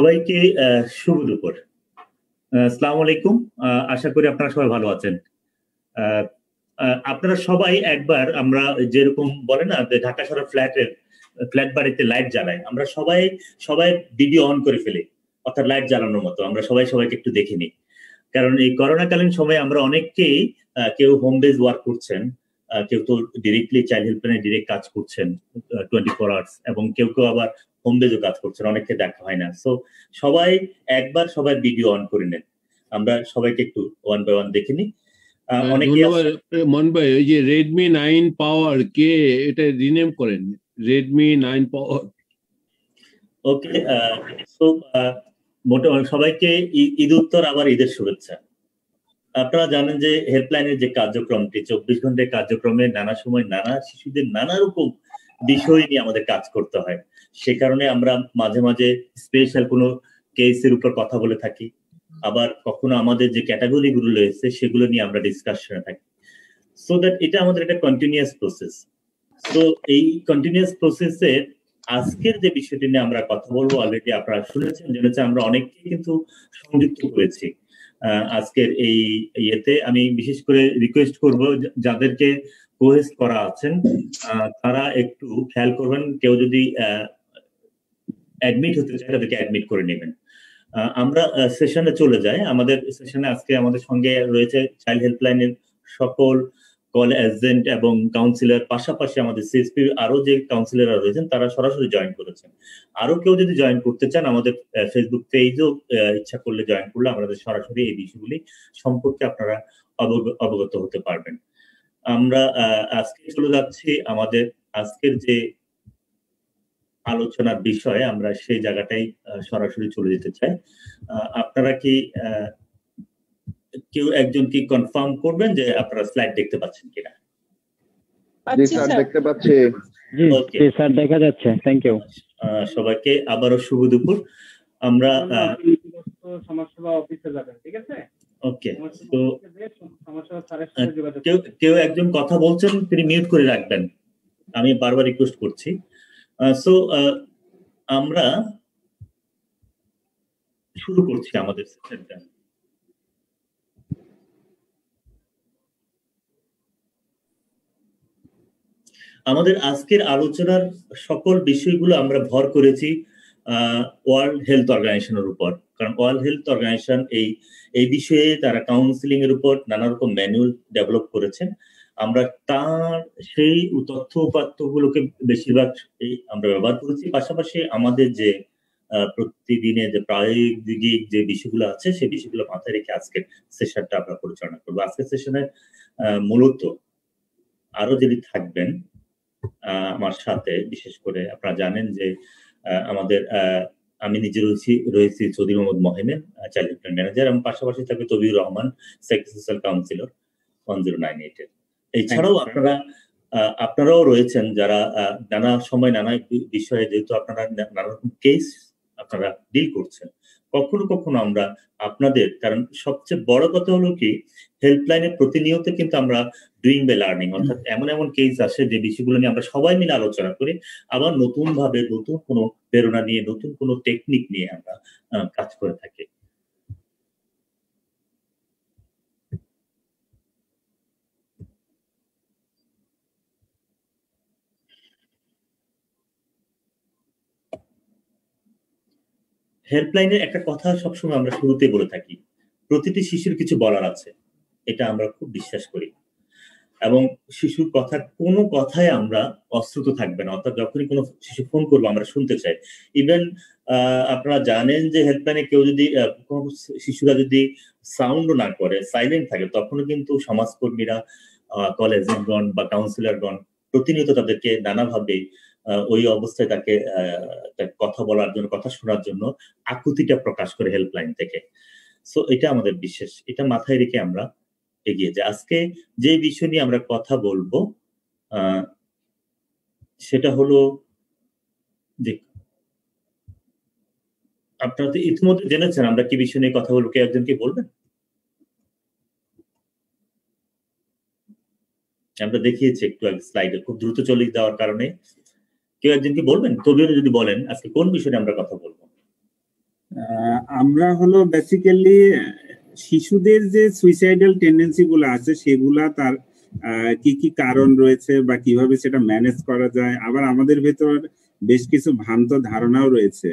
সবাইকে শুভ দুপুর। আসসালামু আলাইকুম। আশা করি আপনারা সবাই ভালো আছেন। আপনারা সবাই একবার আমরা যেরকম বলে না যে ঢাকা শহরের ফ্ল্যাট বাড়িতে লাইট জ্বালায়, আমরা সবাই ভিডিও অন করে ফেলি, অর্থাৎ লাইট জ্বালানোর মতো আমরা সবাইকে একটু দেখে নিই। কারণ এই করোনাকালীন সময়ে আমরা অনেককেই কেউ হোম বেস ওয়ার্ক করছেন, কেউ তো ডিরেক্টলি চাইল্ড হেল্পলাইনে ডিরেক্ট কাজ করছেন 24 আওয়ার্স, এবং কেউ আবার হোম বেজও কাজ করছেন, অনেককে দেখা হয় না। সো সবাই ভিডিও অন করে নেন, আমরা সবাইকে একটু ওয়ান বাই ওয়ান দেখে নিই। ধন্যবাদ মন ভাই। ওই যে রেডমি 9 পাওয়ার কে এটা রিনেম করেন, রেডমি 9 পাওয়ার। ওকে, সো মোটামুটি সবাইকে ঈদ উত্তর আবার ঈদের শুভেচ্ছা। আপনারা জানেন যে হেল্পলাইনের যে কার্যক্রমটি 24 ঘন্টার কার্যক্রমে নানা সময় নানা শিশুদের নানা রকম বিষয় নিয়ে আমাদের কাজ করতে হয়। সে কারণে আমরা মাঝে মাঝে স্পেশাল কোনো কেসের উপর কথা বলে থাকি, আবার কখনো আমাদের যে ক্যাটাগরি গুলো রয়েছে সেগুলো নিয়ে আমরা ডিসকাশনে থাকি। সো দ্যাট এটা আমাদের একটা কন্টিনিউয়াস প্রসেস। তো এই কন্টিনিউয়াস প্রসেসে আজকের যে বিষয়টি নিয়ে আমরা কথা বলবো, অলরেডি আপনারা জেনেছেন আমরা অনেককে কিন্তু সংযুক্ত করেছি আজকের এই ইয়েতে। আমি বিশেষ করে রিকোয়েস্ট করব যাদেরকে কোহেস্ট করা আছেন তারা একটু খেয়াল করবেন, কেউ যদি অ্যাডমিট হতে চায় তাদেরকে অ্যাডমিট করে নেবেন। আমরা সেশনে চলে যাই। আমাদের সেশনে আজকে আমাদের সঙ্গে রয়েছে চাইল্ড হেল্পলাইনের সকল কল এজেন্ট এবং কাউন্সিলর, পাশাপাশি আমাদের সিএসপি আরো যে কাউন্সিলররা রয়েছেন তারা সরাসরি জয়েন করেছেন। আরো কেউ যদি জয়েন করতে চান আমাদের ফেসবুক পেজও ইচ্ছা করলে জয়েন করলে আমাদের সরাসরি এই বিষয়গুলি সম্পর্কে আপনারা অবগত হতে পারবেন। আমরা আজকে চলে যাচ্ছি আমাদের আজকের যে আলোচনার বিষয়, আমরা সেই জায়গাটাই সরাসরি চলে যেতে চাই। আপনারা কি কেউ একজন কি কনফার্ম করবেন যে আপনারা স্লাইড দেখতে পাচ্ছেন কিনা? জি স্যার, দেখতে পাচ্ছি। জি স্যার, দেখা যাচ্ছে। Thank you. সবাইকে আবারও শুভ দুপুর। আমরা সমাজসেবা অফিসে যাবেন, ঠিক আছে? ওকে, তো কেউ একজন কথা বলছেন, তিনি মিউট করে রাখবেন, আমি বারবার রিকোয়েস্ট করছি। সো আমরা শুরু করছি আমাদের সেশনটা। আমাদের আজকের আলোচনার সকল বিষয়গুলো আমরা ভর করেছি ওয়ার্ল্ড হেলথ অর্গানাইজেশনের উপর, কারণ ওয়ার্ল্ড হেলথ অর্গানাইজেশন এই বিষয়ে তারা কাউন্সিলিং এর উপর নানা রকম ম্যানুয়াল ডেভেলপ করেছেন। আমরা তার সেই তথ্য উপাত্তগুলোকে বেশিরভাগ আমরা ব্যবহার করেছি, পাশাপাশি আমাদের যে প্রতিদিনে যে প্রায়োগিক যে বিষয়গুলো আছে সেই বিষয়গুলো মাথায় রেখে আজকের সেশনটা আমরা পরিচালনা করবো। আজকের সেশনে মূলত আরো যদি থাকবেন আমার সাথে, বিশেষ করে আপনারা জানেন যে আমাদের আমি নিজে রয়েছি Chowdhury Mohammad Mohimen, child helpline manager, এবং পাশাপাশি থাকবে তবিউর রহমান, সোশ্যাল কাউন্সিলর 1098 এর। এছাড়াও আপনারাও রয়েছেন যারা নানা সময় নানা বিষয়ে, যেহেতু আপনারা নানা রকম কেস আপনারা ডিল করছেন, কখনো আমরা আপনাদের, কারণ সবচেয়ে বড় কথা হলো কি হেল্পলাইনে প্রতিনিয়ত কিন্তু আমরা ডুইং বাই লার্নিং, অর্থাৎ এমন কেস আসে যে বিষয়গুলো নিয়ে আমরা সবাই মিলে আলোচনা করি, আবার নতুন ভাবে নতুন কোনো প্রেরণা নিয়ে নতুন কোনো টেকনিক নিয়ে আমরা কাজ করে থাকি। হেল্পলাইনের একটা কথা সবসময় আমরা শুরুতেই বলে থাকি, প্রতিটি শিশুর কিছু বলার আছে, এটা আমরা খুব বিশ্বাস করি, এবং শিশুর কথা কোনো কথায় আমরা অশ্রুত থাকবে না, অর্থাৎ যখনই কোনো শিশু ফোন করবো আমরা শুনতে চাই। ইভেন আপনারা জানেন যে হেল্পলাইনে কেউ যদি শিশুরা যদি সাউন্ডও না করে, সাইলেন্ট থাকে, তখনও কিন্তু সমাজকর্মীরা, কল এজেন্টগণ বা কাউন্সিলরগণ প্রতিনিয়ত তাদেরকে নানাভাবে ওই অবস্থায় তাকে কথা বলার জন্য, কথা শোনার জন্য আকুতিটা প্রকাশ করে হেল্পলাইন থেকে। সো এটা আমাদের বিশেষ, এটা মাথায় রেখে আমরা এগিয়ে যাই। আজকে যে বিষয় নিয়ে আমরা কথা বলবো সেটা হলো যে আপনারা তো ইতিমধ্যে জেনেছেন আমরা কি বিষয় নিয়ে কথা বলবো, কে একজন কি বলবেন? আমরা দেখিয়েছি একটু আগে স্লাইডে, খুব দ্রুত চলে যাওয়ার কারণে কেউ একজন কি বলবেন? তবিও যদি বলেন আজকে কোন বিষয়ে আমরা কথা বলবো। আমরা হলো বেসিক্যালি শিশুদের যে সুইসাইডাল টেন্ডেন্সি গুলো আছে সেগুলা তার কি কি কারণ রয়েছে বা কিভাবে সেটা ম্যানেজ করা যায়, আবার আমাদের ভেতর বেশ কিছু ভ্রান্ত ধারণাও রয়েছে,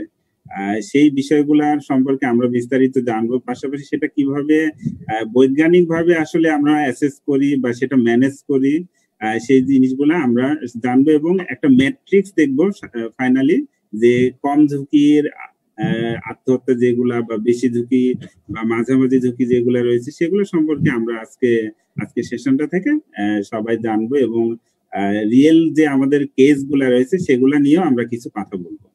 সেই বিষয়গুলার সম্পর্কে আমরা বিস্তারিত জানবো। পাশাপাশি সেটা কিভাবে বৈজ্ঞানিক ভাবে আসলে আমরা অ্যাসেস করি বা সেটা ম্যানেজ করি, সেই জিনিসগুলো আমরা জানবো এবং একটা ম্যাট্রিক্স দেখবো ফাইনালি, যে কম ঝুঁকির আত্মহত্যা যেগুলা বা বেশি ঝুঁকি বা মাঝামাঝি ঝুঁকি যেগুলা রয়েছে সেগুলো সম্পর্কে আমরা আজকে সেশনটা থেকে সবাই জানবো এবং রিয়েল যে আমাদের কেস গুলা রয়েছে সেগুলা নিয়েও আমরা কিছু কথা বলবো।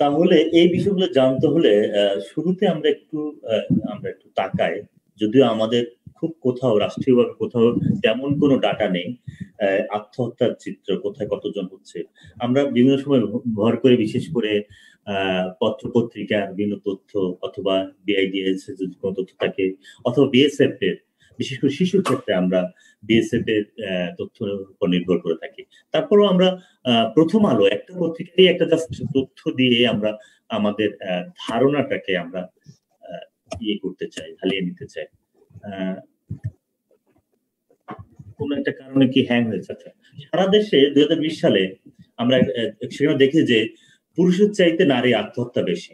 তাহলে এই বিষয়গুলো জানতে হলে শুরুতে আমরা একটু তাকাই, যদিও আমাদের খুব কোথাও রাষ্ট্রীয়ভাবে কোথাও তেমন কোনো ডাটা নেই আত্মহত্যার চিত্র কোথায় কতজন হচ্ছে। আমরা বিভিন্ন সময় ভর করে বিশেষ করে পত্র পত্রিকার বিভিন্ন তথ্য অথবা বিআইডিএস যদি কোনো তথ্য থাকে অথবা বিএসএফ এর, বিশেষ করে শিশুর ক্ষেত্রে আমরা বিএসএফ এর তথ্যের উপর নির্ভর করে থাকি। তারপরও আমরা প্রথম আলো একটা পত্রিকায় একটা জাস্ট তথ্য দিয়ে আমরা আমাদের ধারণাটাকে আমরা করতে চাই, ঢালিয়ে নিতে চাই। কোন একটা কারণে কি হ্যাং হয়েছে। সারা দেশে 2020 সালে আমরা সেখানে দেখি যে পুরুষের চাইতে নারী আত্মহত্যা বেশি।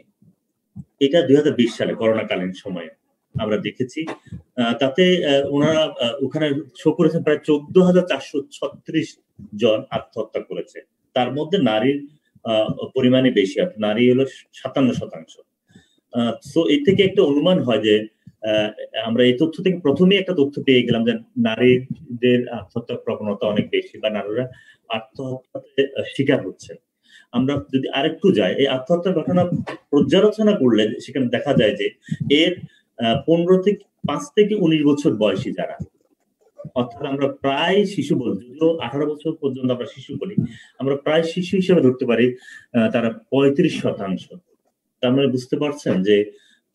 এটা 2020 সালে করোনাকালীন সময়ে আমরা দেখেছি। তাতে ওনারা ওখানে শো করেছেন প্রায় 14,436 জন আত্মহত্যা করেছে, তার মধ্যে নারীর পরিমাণে বেশি, নারী হলো 57%। সো এই থেকে একটা অনুমান হয় যে আমরা এই তথ্য থেকে প্রথমেই একটা তথ্য পেয়ে গেলাম যে নারীদের আত্মহত্যার প্রবণতা অনেক বেশি বা নারীরা আত্মহত্যাতে শিকার হচ্ছে। আমরা যদি আরেকটু যাই এই আত্মহত্যার ঘটনা পর্যালোচনা করলে সেখানে দেখা যায় যে এর 5 থেকে 19 বছর বয়সী যারা, অর্থাৎ আমরা প্রায় শিশু বলছি, যদিও 18 বছর পর্যন্ত আমরা শিশু বলি, আমরা প্রায় শিশু হিসেবে ধরতে পারি তারা 35%। তার মানে বুঝতে পারছেন যে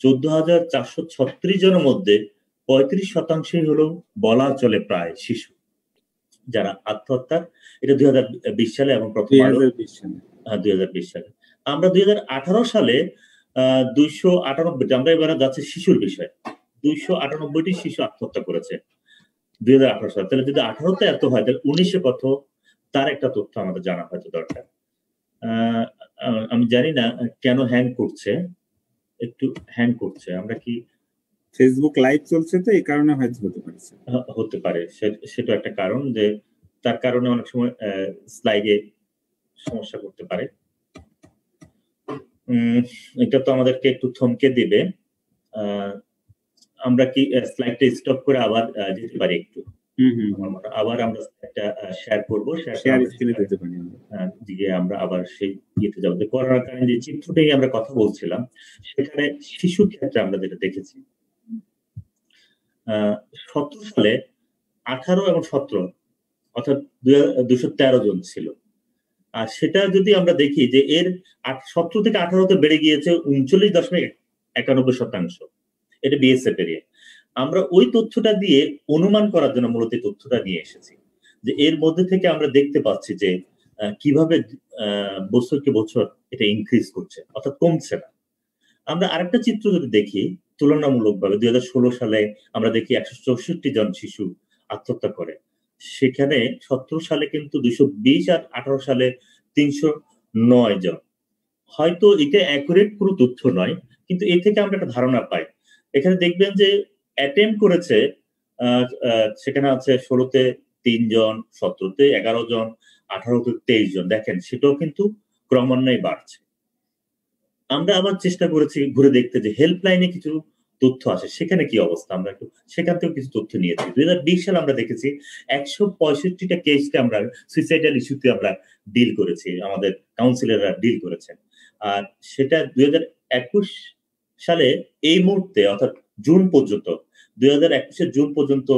14,436 জনের মধ্যে 35%ই হলো বলা চলে প্রায় শিশু যারা আত্মহত্যা। এটা 2020 সালে এবং প্রথম 2020 সালে। আমরা 2018 সালে 298, আমরা এবারে যাচ্ছে শিশুর বিষয়ে, 298টি শিশু আত্মহত্যা করেছে 2018 সালে। তাহলে যদি 18তে এত হয় তাহলে 19-এ কত, তার একটা তথ্য আমাদের জানা হয়তো দরকার। আমি জানি না কেন হ্যাং করছে, একটু হ্যাং করছে। আমরা কি ফেসবুক লাইভ চলছে তো এই কারণে হয়তো হতে পারে, সেটা একটা কারণ, যে তার কারণে অনেক সময় স্লাইডে সমস্যা করতে পারে। এটা তো আমাদেরকে একটু থমকে দিবে। আমরা কি স্লাইডটা স্টপ করে আবার যেতে পারি একটু? আবার আমরা একটা শেয়ার করবো, দিকে আমরা আবার সেই ইয়েতে যাবো। করোনাকালীন যে চিত্রটাই আমরা কথা বলছিলাম সেখানে শিশুর ক্ষেত্রে আমরা যেটা দেখেছি 17 সালে 18 এবং 17 অর্থাৎ 213 জন ছিল। আর সেটা যদি আমরা দেখি যে এর 17 থেকে 18তে বেড়ে গিয়েছে 39.91%। এটা বিএসএফ এর। আমরা ওই তথ্যটা দিয়ে অনুমান করার জন্য মূলত তথ্যটা নিয়ে এসেছি যে এর মধ্যে থেকে আমরা দেখতে পাচ্ছি যে কিভাবে বছরকে বছর এটা ইনক্রিজ করছে, অর্থাৎ কমছে না। আমরা আরেকটা চিত্র যদি দেখি তুলনামূলকভাবে 2016 সালে আমরা দেখি 164 জন শিশু আত্মহত্যা করে, সেখানে 17 সালে কিন্তু 220 আর 18 সালে 309 জন। হয়তো এটা অ্যাকুরেট কোনো তথ্য নয়, কিন্তু এ থেকে আমরা একটা ধারণা পাই। এখানে দেখবেন যে অ্যাটেম্প করেছে সেখানে আছে 16তে 3 জন, 17তে 11 জন, 18তে 23 জন। দেখেন সেটাও কিন্তু ক্রমান্বয়ে বাড়ছে। আমরা আবার চেষ্টা করেছি ঘুরে দেখতে যে হেল্পলাইনে কিছু তথ্য আসে, সেখানে কি অবস্থা, আমরা একটু সেখান থেকেও কিছু তথ্য নিয়েছি। 2020 সালে আমরা দেখেছি 165টা কেসকে আমরা সুইসাইডাল ইস্যুতে আমরা ডিল করেছি, আমাদের কাউন্সিলররা ডিল করেছেন। আর সেটা 2021 সালে এই মুহূর্তে অর্থাৎ জুন পর্যন্ত 2021 জুন পর্যন্ত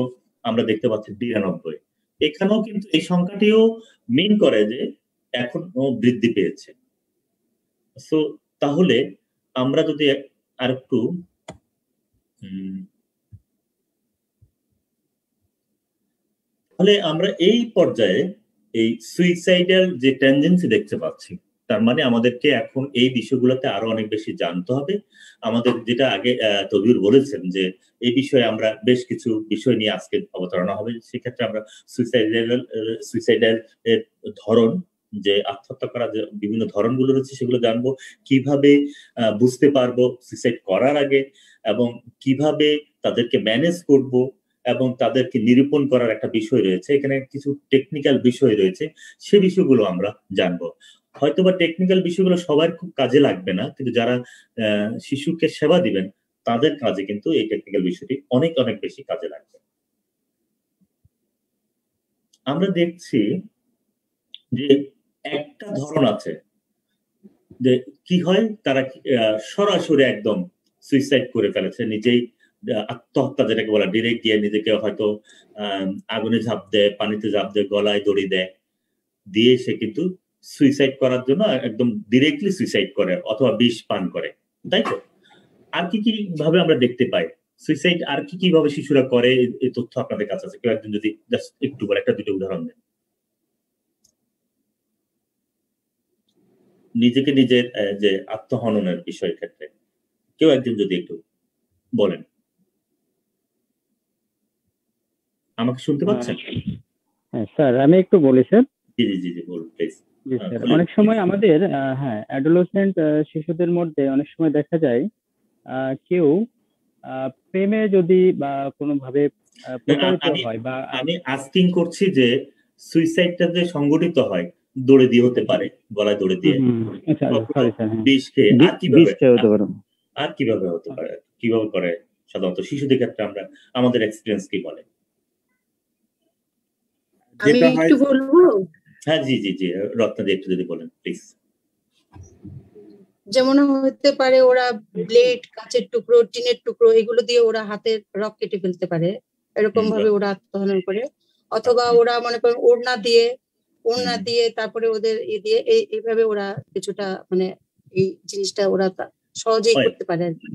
আমরা দেখতে পাচ্ছি 92। এখানেও কিন্তু এই সংখ্যাটিও মিন করে যে এখনো বৃদ্ধি পেয়েছে। সো তাহলে আমরা যদি আরেকটু তাহলে আমরা এই পর্যায়ে এই সুইসাইডাল যে টেন্ডেন্সি দেখতে পাচ্ছি তার মানে আমাদেরকে এখন এই বিষয়গুলোতে আরো অনেক বেশি জানতে হবে। আমাদের যেটা আগে তবিউর বলেছেন যে এই বিষয়ে আমরা বেশ কিছু বিষয় নিয়ে আজকে অবতারণা হবে। সেক্ষেত্রে আমরা সুইসাইডাল এর ধরন, যে আত্মহত্যা করার যে বিভিন্ন ধরনগুলো রয়েছে সেগুলো জানবো, কিভাবে বুঝতে পারবো সুইসাইড করার আগে, এবং কিভাবে তাদেরকে ম্যানেজ করব, এবং তাদেরকে নিরূপণ করার একটা বিষয় রয়েছে, এখানে কিছু টেকনিক্যাল বিষয় রয়েছে, সে বিষয়গুলো আমরা জানবো। হয়তোবা টেকনিক্যাল বিষয়গুলো সবার খুব কাজে লাগবে না, কিন্তু যারা শিশুকে সেবা দিবেন তাদের কাজে কিন্তু এই টেকনিক্যাল বিষয়টি অনেক অনেক বেশি কাজে লাগবে। আমরা দেখছি যে একটা ধরন আছে যে কি হয়, তারা সরাসরি একদম সুইসাইড করে ফেলেছে, নিজেই আত্মহত্যা যেটাকে বলা, ডিরেক্ট গিয়ে নিজেকে হয়তো আগুনে ঝাঁপ দেয়, পানিতে ঝাঁপ দেয়, গলায় দড়ি দেয়, দিয়ে সে কিন্তু সুইসাইড করার জন্য একদম ডিরেক্টলি সুইসাইড করে অথবা বিষ পান করে, তাই তো? আর কি কি ভাবে আমরা দেখতে পাই সুইসাইড, আর কি কি ভাবে শিশুরা করে, এই তথ্য আপনাদের কাছে আছে? কেউ একজন যদি জাস্ট একটু বলে, একটা দুটো উদাহরণ দেন নিজেকে নিজের যে আত্মহননের বিষয়ের ক্ষেত্রে, কেউ একজন যদি একটু বলেন। আমাকে শুনতে পাচ্ছেন? হ্যাঁ স্যার, আমি একটু বলি স্যার। জি জি জি জি বলুন প্লিজ। জি স্যার, অনেক সময় আমাদের অ্যাডোলেসেন্ট শিশুদের মধ্যে অনেক সময় দেখা যায় কেউ প্রেমে যদি বা কোনোভাবে প্রতারিত হয়, বা আমি আস্কিং করছি যে সুইসাইডটা যে সংগঠিত হয় দড়ি দিয়ে হতে পারে, গলায় দড়ি দিয়ে, সরি স্যার, বিষ খেয়ে, আর কিভাবে আর কিভাবে হতে পারে, কিভাবে করে সাধারণত শিশুদের ক্ষেত্রে আমরা, আমাদের এক্সপেরিয়েন্স কি বলে? আমি একটু বলবো। হ্যাঁ জি জি জি, রত্নাদি একটু যদি বলেন প্লিজ। যেমন হতে পারে ওরা ব্লেড, কাঁচের টুকরো, টিনের টুকরো, এগুলো দিয়ে ওরা হাতের রক কেটে ফেলতে পারে, এরকম ভাবে ওরা আত্মহনন করে। অথবা ওরা মনে করেন ওড়না দিয়ে তারপরে ওদের দিয়ে এইভাবে ওরা কিছুটা মানে এই জিনিসটা ওরা সহজেই করতে পারে আর কি।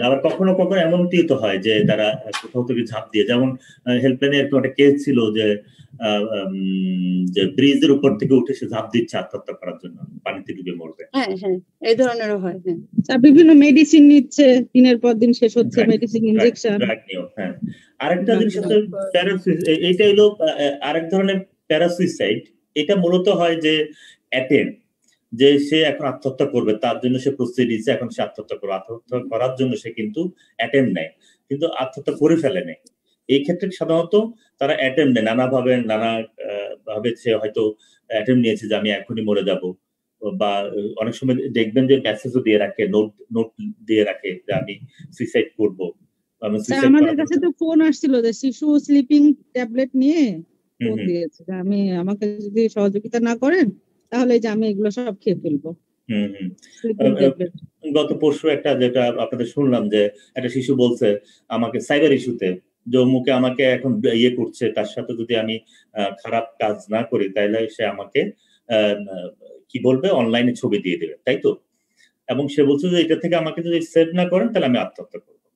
আবার কখনো কখনো এমনটি তো হয় যে তারা কোথাও থেকে ঝাঁপ দিয়ে, যেমন হেল্পলাইনে একটা কেস ছিল যে ব্রিজের উপর থেকে উঠে সে ঝাঁপ দিচ্ছে আত্মহত্যা করার জন্য, পানিতে ডুবে মরবে। হ্যাঁ হ্যাঁ, এই ধরনেরও হয়। হ্যাঁ, বিভিন্ন মেডিসিন নিচ্ছে, দিনের পর দিন শেষ হচ্ছে মেডিসিন, ইনজেকশন। হ্যাঁ, আরেকটা জিনিস হচ্ছে এইটা হলো আরেক ধরনের প্যারাসুইসাইড। এটা মূলত হয় যে অ্যাটেম্প, যে সে এখন আত্মহত্যা করবে, তার জন্য সে প্রস্তুতি নিচ্ছে, এখন সে আত্মহত্যা করবে, আত্মহত্যা করার জন্য সে কিন্তু অ্যাটেম্প নেয়, কিন্তু আত্মহত্যা করে ফেলে নেয়। এই ক্ষেত্রে সাধারণত তারা অ্যাটেম্প নেয় নানা ভাবে, সে হয়তো অ্যাটেম্প নিয়েছে যে আমি এখনই মরে যাব, বা অনেক সময় দেখবেন যে মেসেজও দিয়ে রাখে, নোট দিয়ে রাখে যে আমি সুইসাইড করব। আমাদের কাছে তো ফোন আসছিল যে শিশু স্লিপিং ট্যাবলেট নিয়ে ফোন দিয়েছে, আমি আমাকে যদি সহযোগিতা না করেন তাহলে যে আমি এগুলো সব খেয়ে ফেলবো। গত পরশু একটা যেটা আপনাদের শুনলাম যে একটা শিশু বলছে আমাকে সাইবার ইস্যুতে যে মুখে আমাকে এখন ইয়ে করছে, তার সাথে যদি আমি খারাপ কাজ না করি তাহলে সে আমাকে কি বলবে, অনলাইনে ছবি দিয়ে দেবে, তাই তো? এবং সে বলছে যে এটা থেকে আমাকে যদি সেভ না করেন তাহলে আমি আত্মহত্যা করবো।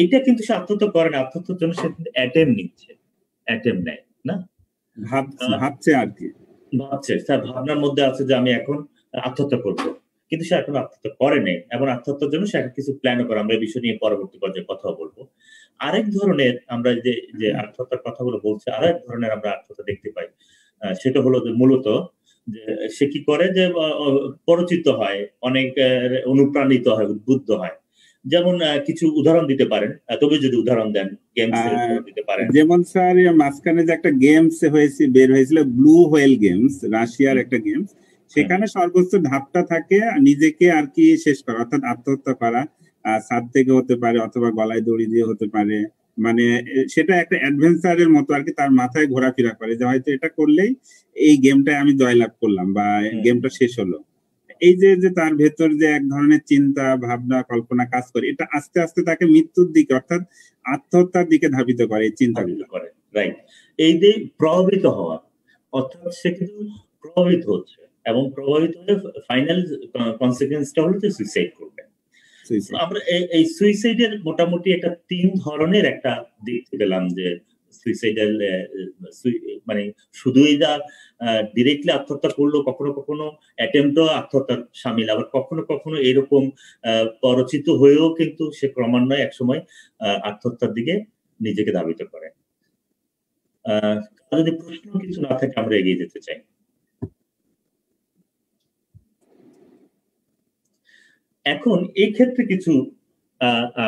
এইটা কিন্তু সে আত্মহত্যা করে না, আত্মহত্যার জন্য সে কিন্তু অ্যাটেম্প নিচ্ছে, অ্যাটেম্প নেয় না, ভাবছে আর কি, ভাবছে, তার ভাবনার মধ্যে আছে যে আমি এখন আত্মহত্যা করবো, কিন্তু সে এখন আত্মহত্যা করে নেই, এবং আত্মহত্যার জন্য সে কিছু প্ল্যানও করে। আমরা এই বিষয় নিয়ে পরবর্তী পর্যায়ে কথা বলবো। আরেক ধরনের আমরা যে আত্মহত্যার কথাগুলো বলছি, আরেক ধরনের আমরা আত্মহত্যা দেখতে পাই, সেটা হলো যে মূলত যে সে কি করে, যে পরিচিত হয়, অনেক অনুপ্রাণিত হয়, উদ্বুদ্ধ হয়। যেমন কিছু উদাহরণ দিতে পারেন, তবে যদি উদাহরণ দেন, গেমস দিতে পারেন। যেমন স্যার মাঝখানে যে একটা গেমস বের হয়েছিল, ব্লু হোয়েল গেমস, রাশিয়ার একটা গেমস, সেখানে সর্বোচ্চ ধাপটা থাকে নিজেকে আর কি শেষ করা, অর্থাৎ আত্মহত্যা করা, ছাদ থেকে হতে পারে অথবা গলায় দড়ি দিয়ে হতে পারে। মানে সেটা একটা অ্যাডভেঞ্চারের মতো আর কি, তার মাথায় ঘোরাফেরা করে যে হয়তো এটা করলেই এই গেমটায় আমি জয়লাভ করলাম বা গেমটা শেষ হলো। এই যে তার ভেতর যে এক ধরনের চিন্তা ভাবনা কল্পনা কাজ করে, এটা আস্তে আস্তে তাকে মৃত্যুর দিকে অর্থাৎ আত্মহত্যার দিকে ধাবিত করে, এই চিন্তাগুলো করে। রাইট, এই যে প্রভাবিত হওয়া, অর্থাৎ সে কিন্তু প্রভাবিত হচ্ছে, এবং প্রভাবিত হয়ে ফাইনাল কনসিকুয়েন্সটা হলো যে সুইসাইড করবে। আমরা এই সুইসাইডের মোটামুটি একটা 3 ধরনের একটা দিক পেলাম, যে সুইসাইডাল মানে শুধুই যা ডিরেক্টলি আত্মহত্যা করলো, কখনো কখনো অ্যাটেম্পটও আত্মহত্যার সামিল, আবার কখনো কখনো এরকম পরচিত হয়েও কিন্তু সে ক্রমান্বয়ে একসময় আত্মহত্যার দিকে নিজেকে ধাবিত করে। যদি প্রশ্ন কিছু না থাকে আমরা এগিয়ে যেতে চাই। এখন এই ক্ষেত্রে কিছু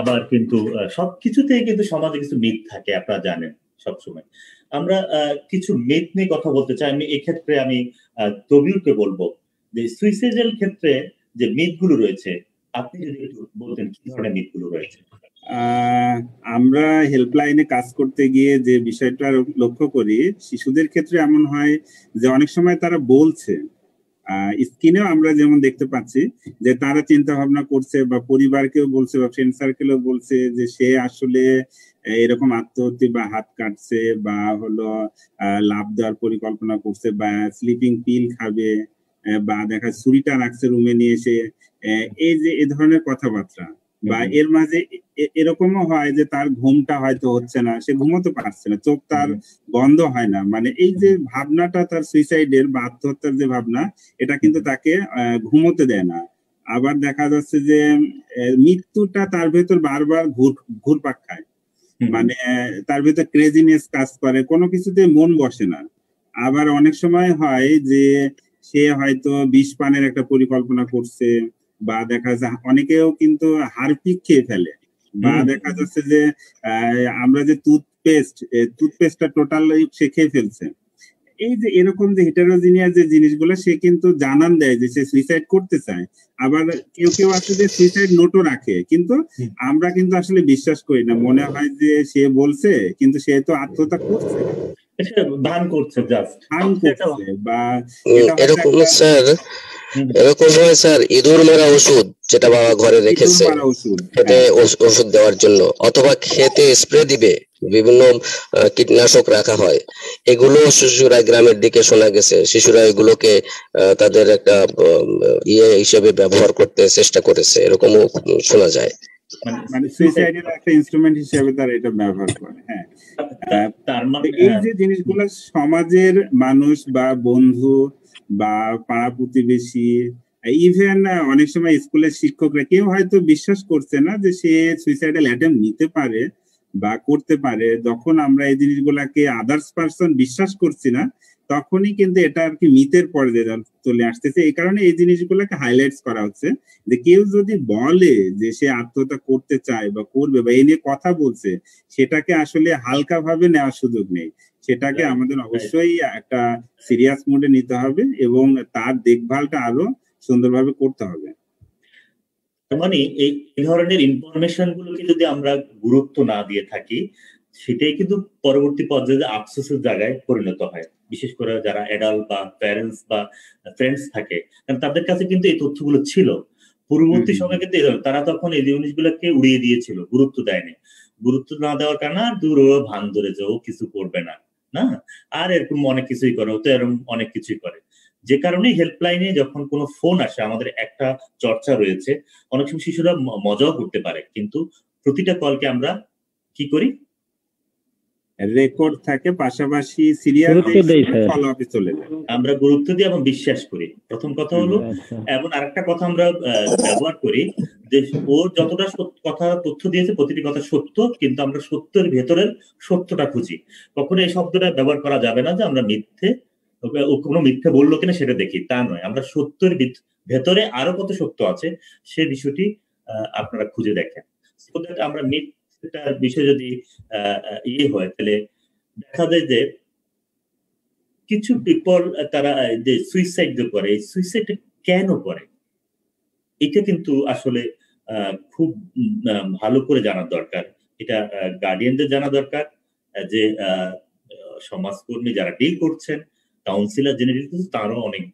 আবার কিন্তু সবকিছুতেই কিন্তু সমাজে কিছু মিথ থাকে, আপনারা জানেন। সবসময় আমরা কিছু মিথ নিয়ে কথা বলতে চাই। আমি এক্ষেত্রে আমি তবিউরকে বলবো যে সুইসাইডাল ক্ষেত্রে যে মিথগুলো রয়েছে আপনি যদি একটু বলতেন কি ধরনের মিথগুলো রয়েছে। আমরা হেল্পলাইনে কাজ করতে গিয়ে যে বিষয়টা লক্ষ্য করি, শিশুদের ক্ষেত্রে এমন হয় যে অনেক সময় তারা বলছে, স্ক্রিনেও আমরা যেমন দেখতে পাচ্ছি যে তারা চিন্তা ভাবনা করছে বা পরিবারকেও বলছে বা ফ্রেন্ড সার্কেলও বলছে যে সে আসলে এরকম আত্মহত্যা বা হাত কাটছে বা হলো লাভ দেওয়ার পরিকল্পনা করছে বা স্লিপিং পিল খাবে বা দেখা ছুরিটা রাখছে রুমে নিয়ে এসে, এই যে এ ধরনের কথাবার্তা। বা এর মাঝে এরকমও হয় যে তার ঘুমটা হয়তো হচ্ছে না, সে ঘুমোতে পারছে না, চোখ তার বন্ধ হয় না, মানে এই যে ভাবনাটা তার সুইসাইডের বা আত্মহত্যার যে ভাবনা, এটা কিন্তু তাকে ঘুমোতে দেয় না। আবার দেখা যাচ্ছে যে মৃত্যুটা তার ভেতর বারবার ঘুরপাক খায়, মানে তার ভেতর ক্রেজিনেস কাজ করে, কোনো কিছুতে মন বসে না। আবার অনেক সময় হয় যে সে হয়তো বিষ পানের একটা পরিকল্পনা করছে, বা দেখা যাচ্ছে অনেকেও কিন্তু হারপিক খেয়ে ফেলে, বা দেখা যাচ্ছে যে আমরা যে টুথপেস্টটা টোটাল সে খেয়ে ফেলছে। এই যে এরকম যে হেটেরোজিনিয়াস যে জিনিসগুলো সে কিন্তু জানান দেয় যে সে সুইসাইড করতে চায়। আবার কেউ কেউ আছে যে সুইসাইড নোটও রাখে, কিন্তু আমরা কিন্তু আসলে বিশ্বাস করি না, মনে হয় যে সে বলছে কিন্তু সে তো আত্মহত্যা করছে, ভান করছে, জাস্ট ভান করছে। বা এরকম স্যার, এরকম হয় স্যার ইঁদুর মারা ওষুধ যেটা বাবা ঘরে রেখেছে খেতে ওষুধ দেওয়ার জন্য, অথবা খেতে স্প্রে দিবে, বিভিন্ন কীটনাশক রাখা হয়, এগুলো শিশুরা গ্রামের দিকে শোনা গেছে শিশুরা এগুলোকে তাদের একটা ইয়ে হিসেবে ব্যবহার করতে চেষ্টা করেছে, এরকমও শোনা যায়। মানে সুইসাইডের একটা ইনস্ট্রুমেন্ট হিসেবে তারা এটা ব্যবহার করে। হ্যাঁ, এই যে জিনিসগুলো সমাজের মানুষ বা বন্ধু বা পাড়া প্রতিবেশী, ইভেন অনেক সময় স্কুলের শিক্ষকরা কেউ হয়তো বিশ্বাস করছে না যে সে সুইসাইডাল অ্যাটেম্প নিতে পারে বা করতে পারে। যখন আমরা এই জিনিসগুলাকে আদার্স পারসন বিশ্বাস করছি না, তখনই কিন্তু এটা আর কি মিথের পর্যায়ে চলে আসতেছে। এই কারণে এই জিনিসগুলোকে হাইলাইটস করা হচ্ছে যে কেউ যদি বলে যে সে আত্মহত্যা করতে চায় বা করবে বা এই নিয়ে কথা বলছে, সেটাকে আসলে হালকা ভাবে নেওয়ার সুযোগ নেই, সেটাকে আমাদের অবশ্যই একটা সিরিয়াস মোডে নিতে হবে এবং তার দেখভালটা আরো সুন্দরভাবে করতে হবে। মানে এই ধরনের ইনফরমেশন গুলোকে যদি আমরা গুরুত্ব না দিয়ে থাকি, সেটাই কিন্তু পরবর্তী পর্যায়ে আফসোসের জায়গায় পরিণত হয়, বিশেষ করে যারা অ্যাডাল্ট বা প্যারেন্টস বা ফ্রেন্ডস থাকে, কারণ তাদের কাছে কিন্তু এই তথ্যগুলো ছিল। পূর্ববর্তী সময় কিন্তু তারা তখন এই জিনিসগুলোকে উড়িয়ে দিয়েছিল, গুরুত্ব দেয়নি। গুরুত্ব না দেওয়ার কারণে দূর ভান ধরে যে ও কিছু করবে না, না আর এরকম অনেক কিছুই করে, ও তো এরকম অনেক কিছুই করে। যে কারণে হেল্পলাইনে যখন কোনো ফোন আসে, আমাদের একটা চর্চা রয়েছে, অনেক সময় শিশুরা মজাও করতে পারে, কিন্তু প্রতিটা কলকে আমরা কি করি, রেকর্ড থাকে, পাশাপাশি সিরিয়াল ফলো আপে চলে যায়, আমরা গুরুত্ব দিই এবং বিশ্বাস করি। প্রথম কথা হলো, এবং আরেকটা কথা আমরা ব্যবহার করি যে ও যতটা কথা তথ্য দিয়েছে প্রতিটি কথা সত্য, কিন্তু আমরা সত্যের ভেতরের সত্যটা খুঁজি। কখনো এই শব্দটা ব্যবহার করা যাবে না যে আমরা মিথ্যে, ও কোনো মিথ্যে বললো কিনা সেটা দেখি, তা নয়, আমরা সত্যের ভেতরে আরো কত সত্য আছে সে বিষয়টি আপনারা খুঁজে দেখেন। আমরা মিথ্যার বিষয় যদি ইয়ে হয়, তাহলে দেখা যায় যে কিছু পিপল তারা যে সুইসাইড করে, এই সুইসাইড কেন করে এটা কিন্তু আসলে খুব ভালো করে জানা দরকার। এটা গার্ডিয়ানদের জানা দরকার, যে সমাজকর্মী যারা ডিল করছেন, কাউন্সিলর যিনি ডিল করছেন, তারও অনেক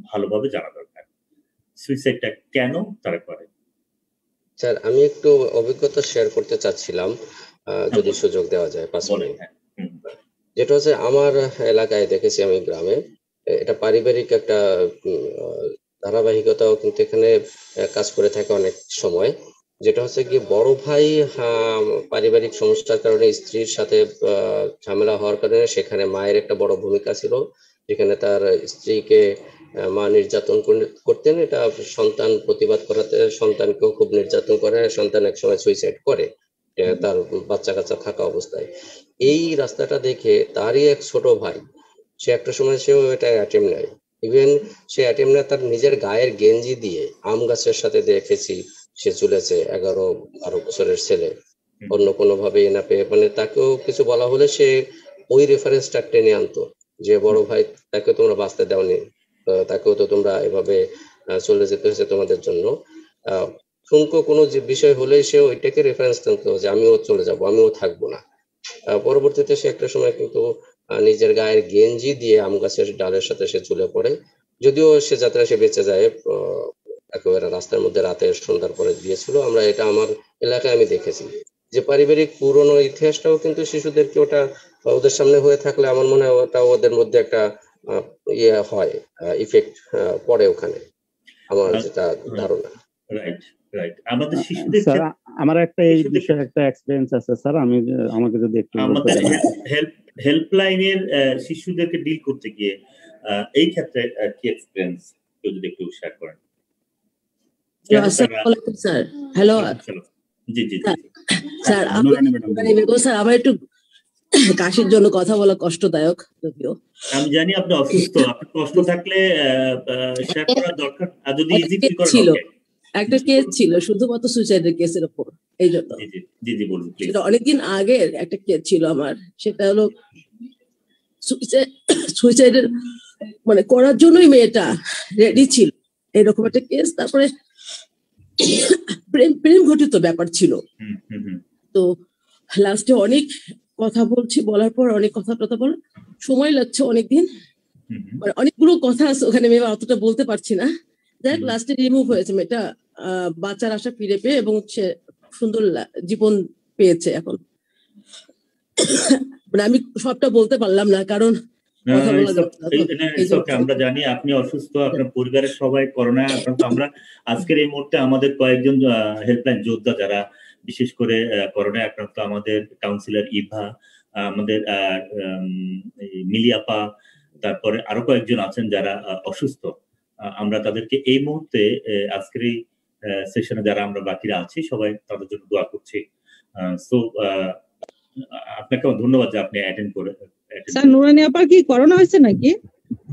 ভালোভাবে জানা দরকার সুইসাইডটা কেন তারা করে। স্যার, আমি একটু অভিজ্ঞতা শেয়ার করতে চাচ্ছিলাম, যদি সুযোগ দেওয়া যায় 5 মিনিট। যেটা হচ্ছে আমার এলাকায় দেখেছি, আমি গ্রামে, এটা পারিবারিক একটা ধারাবাহিকতাও কিন্তু এখানে কাজ করে থাকে অনেক সময়। যেটা হচ্ছে কি বড় ভাই পারিবারিক সমস্যার কারণে স্ত্রীর সাথে ঝামেলা হওয়ার কারণে সেখানে মায়ের একটা বড় ভূমিকা ছিল, যেখানে তার স্ত্রীকে মা নির্যাতন করতেন। এটা সন্তান প্রতিবাদ করাতে সন্তানকেও খুব নির্যাতন করে, সন্তান একসময় সুইসাইড করে তার বাচ্চা কাচ্চা থাকা অবস্থায়। এই রাস্তাটা দেখে তারই এক ছোট ভাই, সে একটা সময় সেও এটা অ্যাটেম্প নেয়। ইভেন সে অ্যাটেম্প নেয় তার নিজের গায়ের গেঞ্জি দিয়ে আম গাছের সাথে দেখেছি সে চলেছে, 11-12 বছরের ছেলে, অন্য কোনো ভাবে না পেয়ে মানে তাকেও কিছু বলা হলে সে ওই রেফারেন্সটা টেনে আনতো যে বড় ভাই তাকে তোমরা বাঁচতে দাওনি, তাকেও তো তোমরা এভাবে চলে যেতে হয়েছে তোমাদের জন্য। ঠুনকো কোনো যে বিষয় হলে সে ওইটাকে রেফারেন্স টানতো যে আমিও চলে যাব, আমিও থাকবো না। পরবর্তীতে সে একটা সময় কিন্তু নিজের গায়ের গেঞ্জি দিয়ে আম গাছের ডালের সাথে সে ঝুলে পড়ে। যদিও সে যাত্রা সে বেঁচে যায়, একেবারে রাস্তার মধ্যে রাতে সন্ধ্যার পরে দিয়েছিল। আমরা এটা আমার এলাকায় আমি দেখেছি যে পারিবারিক পুরনো ইতিহাসটাও কিন্তু শিশুদেরকে ওটা ওদের সামনে হয়ে থাকলে আমার মনে হয় ওটা ওদের মধ্যে একটা ইয়ে হয়, ইফেক্ট পড়ে ওখানে, আমার যেটা ধারণা। Right right. আমাদের শিশুদের স্যার আমার একটা এই বিষয়ে একটা এক্সপেরিয়েন্স আছে স্যার, আমি আমাকে যদি একটু আমাদের হেল্পলাইনের শিশুদেরকে ডিল করতে গিয়ে এই ক্ষেত্রে কি এক্সপেরিয়েন্স যদি একটু শেয়ার করেন। আসসালামু আলাইকুম স্যার। হ্যালো জি জি স্যার, স্যার আমার একটু কাশির জন্য কথা বলা কষ্টদায়ক, যদিও আমি জানি আপনি অসুস্থ, আপনি কষ্ট থাকলে শেয়ার করার দরকার, আর যদি ইজি ফিল করেন ছিল একটা কেস ছিল শুধুমাত্র সুইসাইডের কেসের উপর, এই জন্য জি জি বলুন প্লিজ। সেটা অনেকদিন আগের একটা কেস ছিল আমার, সেটা হলো সুইসাইডের মানে করার জন্যই মেয়েটা রেডি ছিল, এরকম একটা কেস। তারপরে প্রেম প্রেম ঘটিত ব্যাপার ছিল। তো লাস্টে অনেক কথা বলছি, বলার পর অনেক কথা বলার সময় লাগছে অনেকদিন, মানে অনেকগুলো কথা আছে ওখানে, মেয়ে অতটা বলতে পারছি না। যাই হোক লাস্টে রিমুভ হয়েছে মেয়েটা, বাচ্চার আশা ফিরে পেয়ে, এবং সে সুন্দর জীবন পেয়েছে এখন। মানে আমি সবটা বলতে পারলাম না, কারণ আমরা জানি আপনি অসুস্থ, আপনার পরিবারের সবাই করোনা আক্রান্ত। আমরা আজকের এই মুহূর্তে আমাদের কয়েকজন হেল্পলাইন যোদ্ধা যারা বিশেষ করে করোনায় আক্রান্ত, আমাদের কাউন্সিলর ইভা, আমাদের মিলিয়াপা, তারপরে আরো কয়েকজন আছেন যারা অসুস্থ। আমরা তাদেরকে এই মুহূর্তে আজকের এই সেশনে যারা আমরা বাকিরা আছি সবাই তাদের জন্য দোয়া করছি। সো আপনাকে ধন্যবাদ যে আপনি অ্যাটেন্ড করে। স্যার নুরানি আপা কি করোনা হয়েছে নাকি?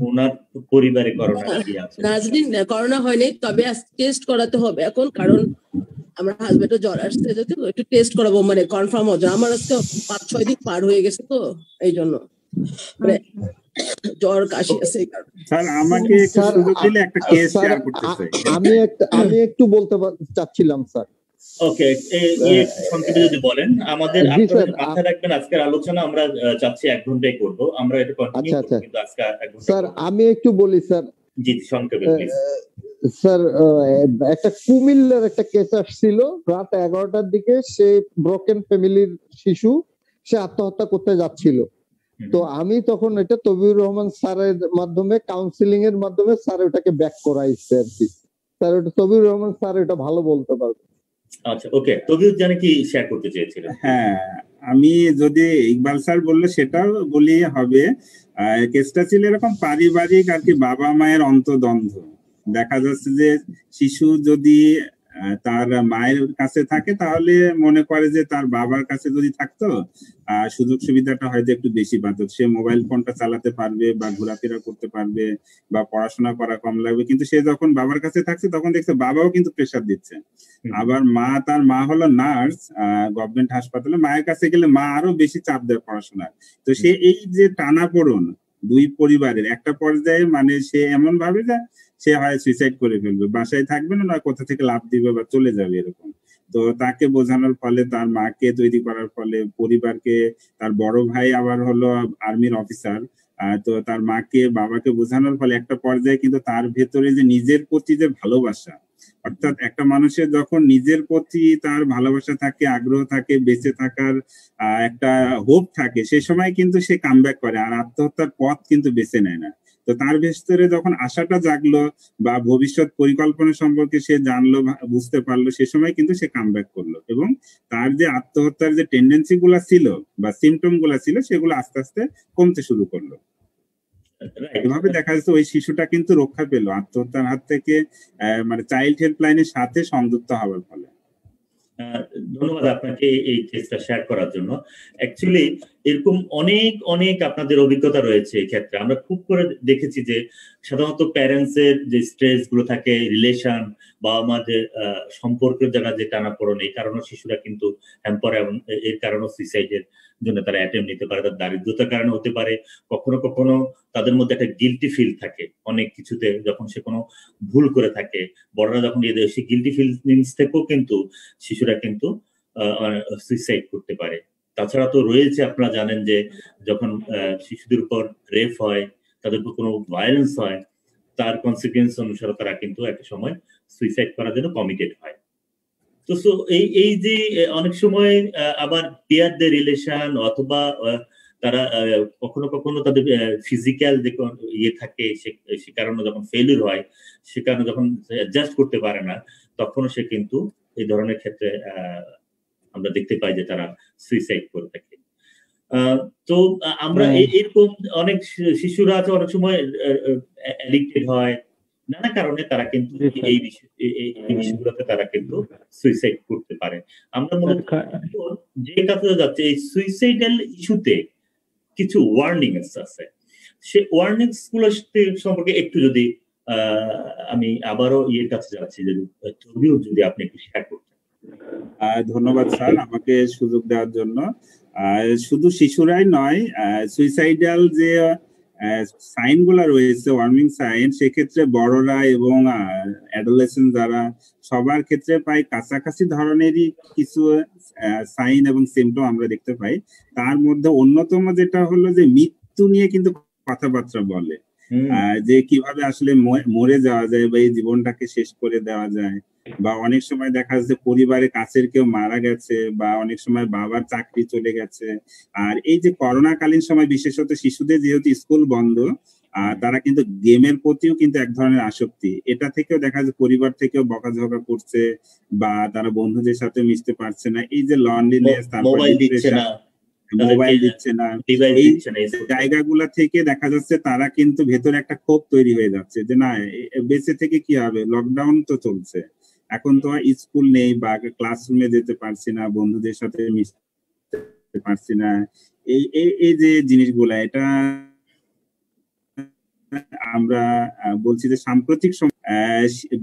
ওনার পরিবারে করোনা আছে? নাজরিন করোনা হয়নি, তবে টেস্ট করাতে হবে এখন, কারণ আমার হাজবেন্ডের জ্বর আসছে, যদি একটু টেস্ট করাবো মানে কনফার্ম হয়ে যায়। আমার আজকে 5-6 দিন পার হয়ে গেছে, তো এই জন্য মানে জ্বর কাশি আছে। স্যার আমাকে একটু সুযোগ দিলে একটা কেস শেয়ার করতে চাই। আমি একটু বলতে চাচ্ছিলাম স্যার। ওকে, এই সংক্ষেপে যদি বলেন। আমাদের আপনারা মাথায় রাখবেন আজকের আলোচনা আমরা চাচ্ছি 1 ঘন্টায় করব, আমরা এটা কন্টিনিউ করব, কিন্তু আজকে 1 ঘন্টা। স্যার আমি একটু বলি স্যার। জি সংক্ষেপে প্লিজ। স্যার একটা কুমিল্লার একটা কেস আসছিল রাত 11টার দিকে, সে ব্রোকেন ফ্যামিলির শিশু, সে আত্মহত্যা করতে যাচ্ছিল। তো আমি তখন এটা তবিউর রহমান স্যারের মাধ্যমে কাউন্সিলিং এর মাধ্যমে স্যার ওটাকে ব্যাক করাইছে আর কি। স্যার ওটা তবিউর রহমান স্যার এটা ভালো বলতে পারবে। আচ্ছা ওকে, তবিউর জানি কি শেয়ার করতে চেয়েছিলেন? হ্যাঁ, আমি যদি ইকবাল স্যার বললে সেটাও বলি হবে। কেসটা ছিল এরকম পারিবারিক আর কি, বাবা মায়ের অন্তদ্বন্দ্ব। দেখা যাচ্ছে যে শিশু যদি তার মায়ের কাছে থাকে তাহলে মনে করে যে তার বাবার কাছে যদি থাকতো সুযোগ সুবিধাটা হয়তো একটু বেশি পাতো, সে মোবাইল ফোনটা চালাতে পারবে বা ঘোরাফেরা করতে পারবে বা পড়াশোনা করা কম লাগবে। কিন্তু সে যখন বাবার কাছে থাকছে তখন দেখছে বাবাও কিন্তু প্রেশার দিচ্ছে। আবার তার মা হলো নার্স গভর্নমেন্ট হাসপাতালে, মায়ের কাছে গেলে মা আরো বেশি চাপ দেয় পড়াশোনার। তো সে এই যে টানাপোড়েন দুই পরিবারের একটা পর্যায়ে, মানে সে এমন ভাবে যে সে হয় সুইসাইড করে ফেলবে, বাসায় থাকবে না, কোথা থেকে লাভ দিবে বা চলে যাবে এরকম। তো তাকে বোঝানোর ফলে, তার মাকে তৈরি করার ফলে, পরিবারকে, তার বড় ভাই আবার হলো আর্মির অফিসার, তো তার মাকে বাবাকে বোঝানোর ফলে একটা পর্যায়ে কিন্তু তার ভেতরে যে নিজের প্রতি যে ভালোবাসা, অর্থাৎ একটা মানুষের যখন নিজের প্রতি তার ভালোবাসা থাকে, আগ্রহ থাকে, বেঁচে থাকার একটা হোপ থাকে, সে সময় কিন্তু সে কামব্যাক করে আর আত্মহত্যার পথ কিন্তু বেছে নেয় না। তো তো তার ভেতরে যখন আশাটা জাগলো বা ভবিষ্যৎ পরিকল্পনা সম্পর্কে সে জানলো, বুঝতে পারলো, সে সময় কিন্তু সে কামব্যাক করলো এবং তার যে আত্মহত্যার যে টেন্ডেন্সি গুলা ছিল বা সিমটম গুলা ছিল সেগুলো আস্তে আস্তে কমতে শুরু করলো। এভাবে দেখা যাচ্ছে ওই শিশুটা কিন্তু রক্ষা পেলো আত্মহত্যার হাত থেকে, মানে চাইল্ড হেল্পলাইনের সাথে সংযুক্ত হওয়ার ফলে। ধন্যবাদ আপনাকে এই কেসটা শেয়ার করার জন্য। অ্যাকচুয়ালি এরকম অনেক অনেক আপনাদের অভিজ্ঞতা রয়েছে এই ক্ষেত্রে। আমরা খুব করে দেখেছি যে সাধারণত প্যারেন্টস এর যে স্ট্রেস গুলো থাকে, রিলেশন, বাবা মাদের সম্পর্কের জায়গা যে টানাপোড়েন, এই কারণে শিশুরা কিন্তু হ্যাম্পার, এবং এর কারণে সুইসাইডের জন্য তারা অ্যাটেম্প নিতে পারে। তার দারিদ্রতার কারণে হতে পারে, কখনো কখনো তাদের মধ্যে একটা গিল্টি ফিল থাকে অনেক কিছুতে, যখন সে কোনো ভুল করে থাকে। বড়রা যখন সেই গিল্টি ফিলিংস থেকেও কিন্তু শিশুরা কিন্তু সুইসাইড করতে পারে। তাছাড়া তো রয়েছে, আপনারা জানেন যে যখন শিশুদের উপর রেপ হয়, তাদের উপর কোনো ভায়োলেন্স হয়, তার কনসিকুয়েন্স অনুসারে তারা কিন্তু একটা সময় সুইসাইড করার জন্য কমিটেড হয়। তো এই যে অনেক সময় আবার পিয়ারদের রিলেশন অথবা তারা কখনো কখনো তাদের ফিজিক্যাল যে ইয়ে থাকে, সে কারণে যখন ফেলিউর হয়, সে কারণে যখন অ্যাডজাস্ট করতে পারে না, তখন সে কিন্তু এই ধরনের ক্ষেত্রে আমরা দেখতে পাই যে তারা সুইসাইড করে থাকে। তো আমরা এরকম অনেক শিশুরা আছে অনেক সময় অ্যাডিক্টেড হয়, নানা কারণে তারা কিন্তু এই বিষয়গুলোতে তারা কিন্তু সুইসাইড করতে পারে। আমরা মনে যে কাজে যাচ্ছে এই সুইসাইডাল ইস্যুতে কিছু ওয়ার্নিং আছে, সে ওয়ার্নিংস গুলো সম্পর্কে একটু যদি আমি আবারও কাছে যাচ্ছি, যদি আপনি একটু শেয়ার করতেন। ধন্যবাদ স্যার আমাকে সুযোগ দেওয়ার জন্য। শুধু শিশুরাই নয়, সুইসাইডাল যে সাইন গুলা রয়েছে, ওয়ার্নিং সাইন, সেক্ষেত্রে বড়রা এবং অ্যাডোলেসেন্ট যারা, সবার ক্ষেত্রে প্রায় কাছাকাছি ধরনেরই কিছু সাইন এবং সিমটম আমরা দেখতে পাই। তার মধ্যে অন্যতম যেটা হলো যে মৃত্যু নিয়ে কিন্তু কথাবার্তা বলে, যে কিভাবে আসলে মরে যাওয়া যায় বা এই জীবনটাকে শেষ করে দেওয়া যায়, বা অনেক সময় দেখা যাচ্ছে পরিবারের কাছের কেউ মারা গেছে, বা অনেক সময় বাবার চাকরি চলে গেছে। আর এই যে করোনাকালীন সময় বিশেষত শিশুদের যেহেতু স্কুল বন্ধ, তারা কিন্তু গেমের প্রতিও কিন্তু এক ধরনের আসক্তি, এটা থেকেও দেখা যাচ্ছে পরিবার থেকেও বকাঝকা করছে, বা তারা বন্ধুদের সাথে মিশতে পারছে না। এই যে লনলিনেস, তারপর মোবাইল দিচ্ছে না, এই জায়গাগুলা থেকে দেখা যাচ্ছে তারা কিন্তু ভেতরে একটা ক্ষোভ তৈরি হয়ে যাচ্ছে যে না, বেঁচে থেকে কি হবে, লকডাউন তো চলছে, এখন তো স্কুল নেই বা ক্লাসরুমে যেতে পারছি না, বন্ধুদের সাথে মিশতে পারছি না। এই যে জিনিসগুলা, এটা আমরা বলছি যে সাম্প্রতিক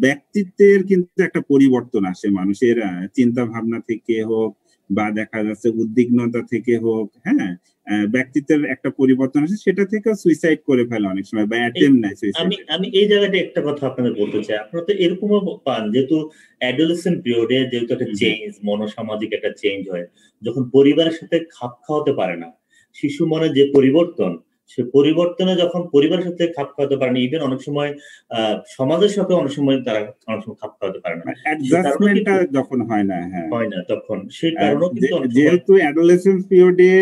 ব্যক্তিত্বের কিন্তু একটা পরিবর্তন আসে, মানুষের চিন্তা ভাবনা থেকে হোক বা দেখা যাচ্ছে উদ্বিগ্নতা থেকে হোক, হ্যাঁ, ব্যক্তিত্বের একটা পরিবর্তন আসে, সেটা থেকে সুইসাইড করে ফেলে অনেক সময়, বা অ্যাটেম্প নেয় সুইসাইড। আমি এই জায়গাটা একটা কথা আপনাদের বলতে চাই, আপনারা তো এরকমও পান যেহেতু অ্যাডোলেসেন্ট পিরিয়ডে যেহেতু একটা চেঞ্জ, মনোসামাজিক একটা চেঞ্জ হয়, যখন পরিবারের সাথে খাপ খাওয়াতে পারে না, শিশু মনে যে পরিবর্তন, সে পরিবর্তনে যখন পরিবারের সাথে খাপ খাওয়াতে পারে না, ইভেন অনেক সময় সমাজের সাথে অনেক সময় তারা অনেক সময় খাপ খাওয়াতে পারে না, অ্যাডজাস্টমেন্টটা যখন হয় না, তখন সেই কারণে কিন্তু যেহেতু অ্যাডোলেসেন্স পিরিয়ডে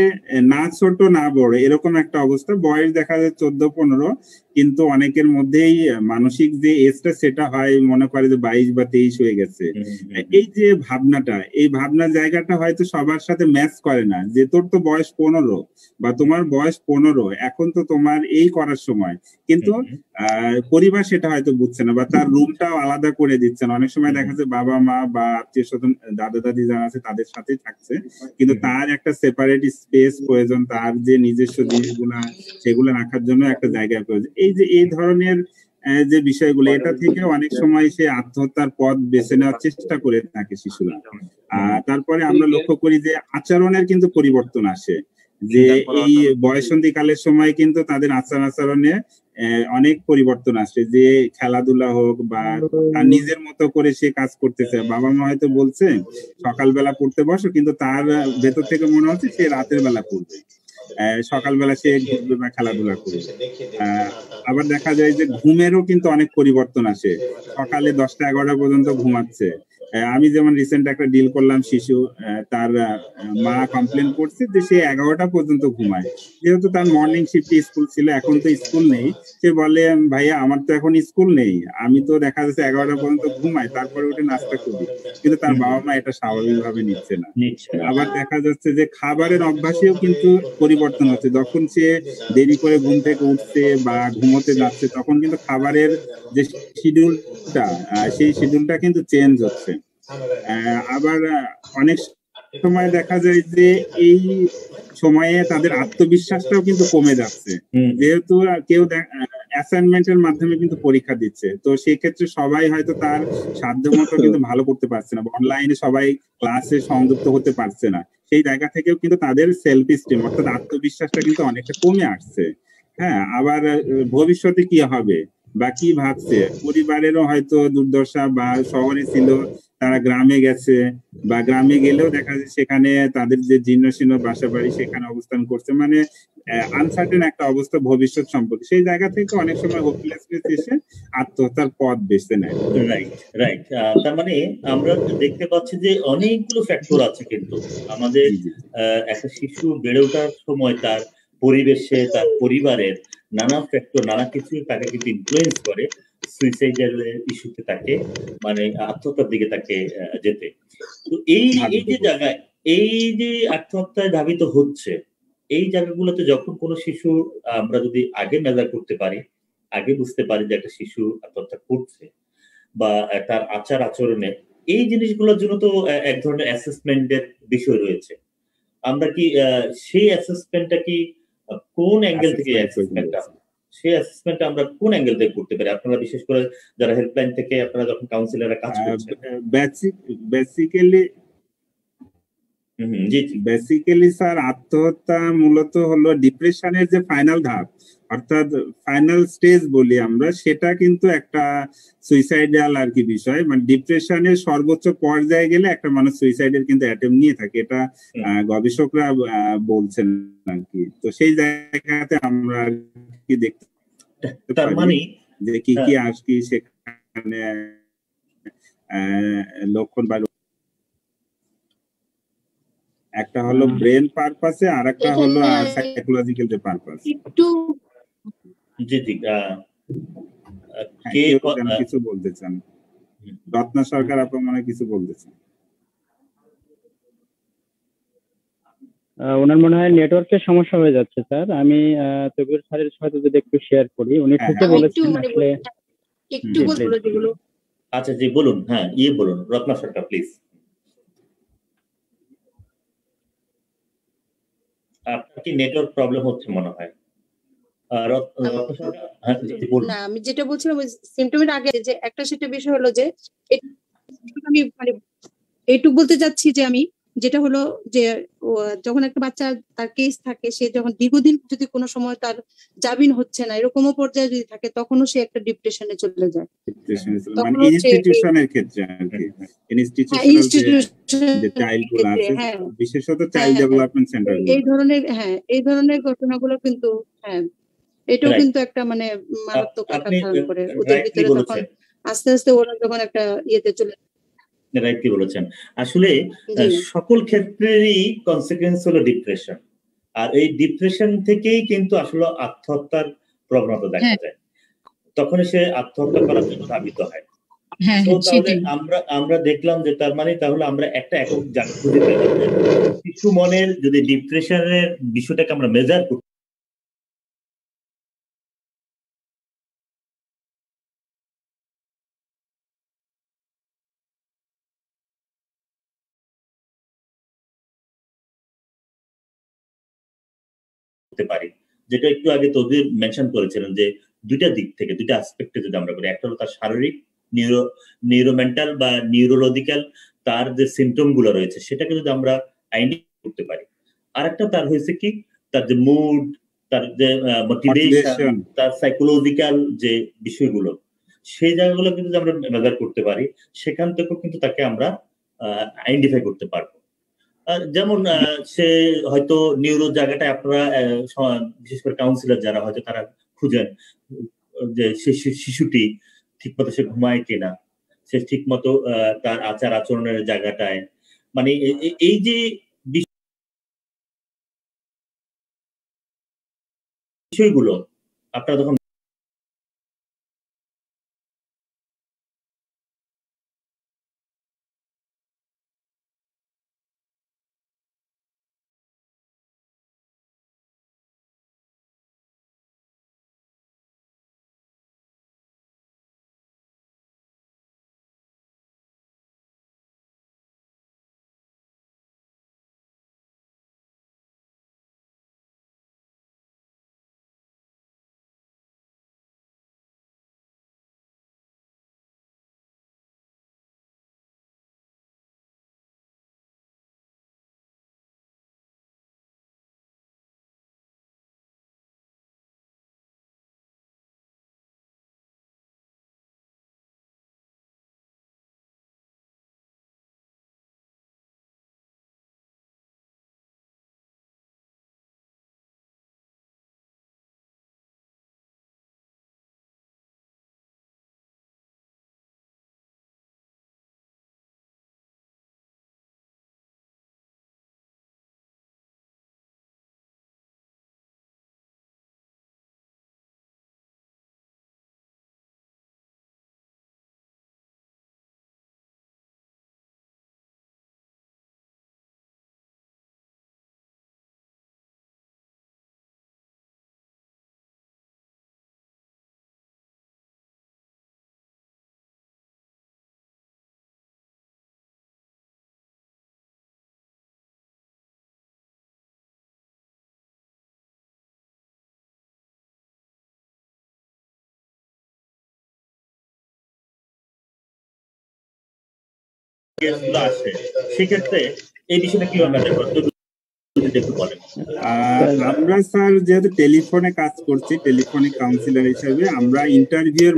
না ছোট না বড় এরকম একটা অবস্থা, বয়স দেখা যায় 14-15, কিন্তু অনেকের মধ্যেই মানসিক যে এজটা সেটা হয় মনে করে যে 22 বা 23 হয়ে গেছে। এই যে ভাবনাটা, এই ভাবনার জায়গাটা হয়তো সবার সাথে ম্যাচ করে না, যে তোর তো বয়স 15 বা তোমার বয়স 15, এখন তো তোমার এই করার সময়, কিন্তু পরিবার সেটা হয়তো বুঝছে না, বা তার রুমটাও আলাদা করে দিচ্ছে না। অনেক সময় দেখা যাচ্ছে বাবা মা বা আত্মীয় স্বজন, দাদা দাদি যারা আছে তাদের সাথেই থাকছে, কিন্তু তার একটা সেপারেট স্পেস প্রয়োজন, তার যে নিজস্ব জিনিসগুলা সেগুলো রাখার জন্য একটা জায়গা প্রয়োজন। এই ধরনের যে বিষয়গুলো, এটা থেকে অনেক সময় সে আত্মহত্যার পথ বেছে নেওয়ার চেষ্টা করে থাকে শিশুরা। তারপরে আমরা লক্ষ্য করি যে আচরণের কিন্তু পরিবর্তন আসে, যে এই বয়সন্ধিকালের সময় কিন্তু তাদের আচরণে অনেক পরিবর্তন আসে, যে খেলাধুলা হোক বা তার নিজের মতো করে সে কাজ করতেছে। বাবা মা হয়তো বলছে সকালবেলা পড়তে বসো, কিন্তু তার ভেতর থেকে মনে হচ্ছে সে রাতের বেলা পড়বে, সকালবেলা সে ঘুরবে বা খেলাধুলা করবে। আবার দেখা যায় যে ঘুমেরও কিন্তু অনেক পরিবর্তন আসে, সকালে 10টা-11টা পর্যন্ত ঘুমাচ্ছে, আমি যেমন রিসেন্ট একটা ডিল করলাম, শিশু তার মা কমপ্লেন করছে যে সে 11টা পর্যন্ত ঘুমায়, যেহেতু তার মর্নিং শিফটে স্কুল ছিল, এখন তো স্কুল নেই। সে বলে ভাইয়া আমার তো এখন স্কুল নেই, আমি তো দেখা যাচ্ছে 11টা পর্যন্ত ঘুমাই, তারপরে উঠে নাস্তা করি, কিন্তু তার বাবা মা এটা স্বাভাবিকভাবে নিচ্ছে না। আবার দেখা যাচ্ছে যে খাবারের অভ্যাসেও কিন্তু পরিবর্তন হচ্ছে, যখন সে দেরি করে ঘুম থেকে উঠছে বা ঘুমোতে যাচ্ছে তখন কিন্তু খাবারের যে শিডিউলটা সেই শিডিউলটা কিন্তু চেঞ্জ হচ্ছে। আবার অনেক সময় দেখা যায় যে এই সময়ে তাদের আত্মবিশ্বাসটাও কিন্তু কমে যাচ্ছে, যেহেতু কেউ অ্যাসাইনমেন্টের মাধ্যমে কিন্তু পরীক্ষা দিচ্ছে, তো সেই ক্ষেত্রে সবাই হয়তো তার সাধ্যমতো কিন্তু ভালো করতে পারছে না, অনলাইনে সবাই ক্লাসে সংযুক্ত হতে পারছে না, সেই জায়গা থেকেও কিন্তু তাদের সেলফ স্টিম অর্থাৎ আত্মবিশ্বাসটা কিন্তু অনেকটা কমে আসছে। হ্যাঁ, আবার ভবিষ্যতে কি হবে বা কি ভাবছে, পরিবারেরও হয়তো দুর্দশা, বা শহরে ছিল তারা গ্রামে গেছে, বা গ্রামে গেলেও দেখা যায় সেখানে তাদের যে জীর্ণ শীর্ণ বাসা বাড়ি সেখানে অবস্থান করছে, মানে আনসার্টেন একটা অবস্থা ভবিষ্যৎ সম্পর্কে, সেই জায়গা থেকে অনেক সময় হোপলেসনেস এসে আত্মহত্যার পথ বেছে নেয়। Right right. তার মানে আমরা দেখতে পাচ্ছি যে অনেকগুলো ফ্যাক্টর আছে, কিন্তু আমাদের একটা শিশু বেড়ে ওঠার সময় তার পরিবেশে, তার পরিবারের নানা ফ্যাক্টর, নানা কিছু তাকে কিন্তু ইনফ্লুয়েন্স করে সুইসাইডাল ইস্যুতে, তাকে মানে আত্মহত্যার দিকে তাকে যেতে। তো এই যে জায়গায়, এই যে আত্মহত্যায় ধাবিত হচ্ছে, এই জায়গাগুলোতে যখন কোনো শিশু আমরা যদি আগে মেজার করতে পারি, আগে বুঝতে পারি যে একটা শিশু আত্মহত্যা করছে বা তার আচার আচরণে, এই জিনিসগুলোর জন্য তো এক ধরনের অ্যাসেসমেন্টের বিষয় রয়েছে। আমরা কি সেই অ্যাসেসমেন্টটা কি কোন অ্যাঙ্গেল থেকে অ্যাসেসমেন্টটা, সেই অ্যাসেসমেন্টটা আমরা কোন অ্যাঙ্গেল থেকে করতে পারি? আপনারা বিশেষ করে যারা হেল্পলাইন থেকে আপনারা যখন কাউন্সিলররা কাজ করছেন, বেসিক্যালি স্যার আত্মহত্যা মূলত হলো ডিপ্রেশনের যে ফাইনাল ধাপ, অর্থাৎ ফাইনাল স্টেজ বলি আমরা, সেটা কিন্তু একটা সুইসাইডাল আর কি বিষয়, মানে ডিপ্রেশনের সর্বোচ্চ পর্যায়ে গেলে একটা মানুষ সুইসাইডের কিন্তু অ্যাটেম্প নিয়ে থাকে, এটা গবেষকরা বলছেন আর কি। তো সেই জায়গাতে আমরা কি দেখতে পারি যে কি কি আর কি সেখানে লক্ষণ বা একটা হলো ব্রেন পারপাসে, আর একটা হলো সাইকোলজিক্যাল যে পারপাস। একটু জি জি, কে কিছু বলতে চান? রত্না সরকার আপনি মনে কিছু বলতে চান? ওনার মনে হয় নেটওয়ার্কের সমস্যা হয়ে যাচ্ছে স্যার। আমি তবির স্যারের সাথে যদি একটু শেয়ার করি, উনি ঠিকই বলেছেন আসলে। একটু বলবো যেগুলো। আচ্ছা জি বলুন, হ্যাঁ বলুন রত্না সরকার প্লিজ। আপনার কি নেটওয়ার্ক প্রবলেম হচ্ছে মনে হয়? না, আমি যেটা বলছিলাম সিমটমের আগে যে একটা সেটা বিষয় হলো যে আমি মানে এইটুকু বলতে চাচ্ছি যে আমি যেটা হলো যে যখন একটা বাচ্চা তার কেস থাকে, সে যখন দীর্ঘদিন যদি কোনো সময় তার জামিন হচ্ছে না এরকমও পর্যায়ে যদি থাকে, তখনও সে একটা ডিপ্রেশনে চলে যায়। মানে ইনস্টিটিউশনের ক্ষেত্রে আর কি, ইনস্টিটিউশনাল যে চাইল্ডগুলো আছে, বিশেষত চাইল্ড ডেভেলপমেন্ট সেন্টার, এই ধরনের ঘটনাগুলো কিন্তু এটাও কিন্তু একটা মানে মারাত্মক আকার ধারণ করে ওদের ভিতরে, তখন আস্তে আস্তে ওরা যখন একটা ইয়েতে চলে। রাইট, কি বলেছেন। আসলে সকল ক্ষেত্রেরই কনসিকুয়েন্স হলো ডিপ্রেশন, আর এই ডিপ্রেশন থেকেই কিন্তু আসলে আত্মহত্যার প্রবণতা দেখা যায়, তখন সে আত্মহত্যা করার জন্য ধাবিত হয়। তাহলে আমরা দেখলাম যে তার মানে তাহলে আমরা একটা একক জায়গা খুঁজে পেলাম যে শিশু মনের যদি ডিপ্রেশনের বিষয়টাকে আমরা মেজার করতে পারি, যেটা একটু আগে তৌহিদ মেনশন করেছিলেন যে দুইটা দিক থেকে, দুইটা অ্যাসপেক্টে যদি আমরা বলি, একটা হলো তার শারীরিক নিউরোমেন্টাল বা নিউরোলজিক্যাল তার যে সিমটম গুলো রয়েছে সেটাকে যদি আমরা আইডেন্টিফাই করতে পারি, আর একটা তার হয়েছে কি তার যে মুড, তার যে মোটিভেশন, তার সাইকোলজিক্যাল যে বিষয়গুলো, সেই জায়গাগুলো কিন্তু আমরা মেজার করতে পারি, সেখান থেকেও কিন্তু তাকে আমরা আইডেন্টিফাই করতে পারবো। যেমন সে হয়তো নিউরো জায়গাটা আপনারা বিশেষ করে কাউন্সিলর যারা হয়তো তারা খুঁজেন যে শিশুটি ঠিকমতো সে ঘুমায় কিনা, সে সে ঠিক মতো তার আচার আচরণের জায়গাটায়, মানে এই যে বিষয়গুলো আপনারা তখন আসে, সেক্ষেত্রে এই বিষয়টা কিভাবে একটু বলেন। আমরা স্যার যেহেতু টেলিফোনে কাজ করছি, টেলিফোনিক কাউন্সিলর হিসেবে আমরা ইন্টারভিউর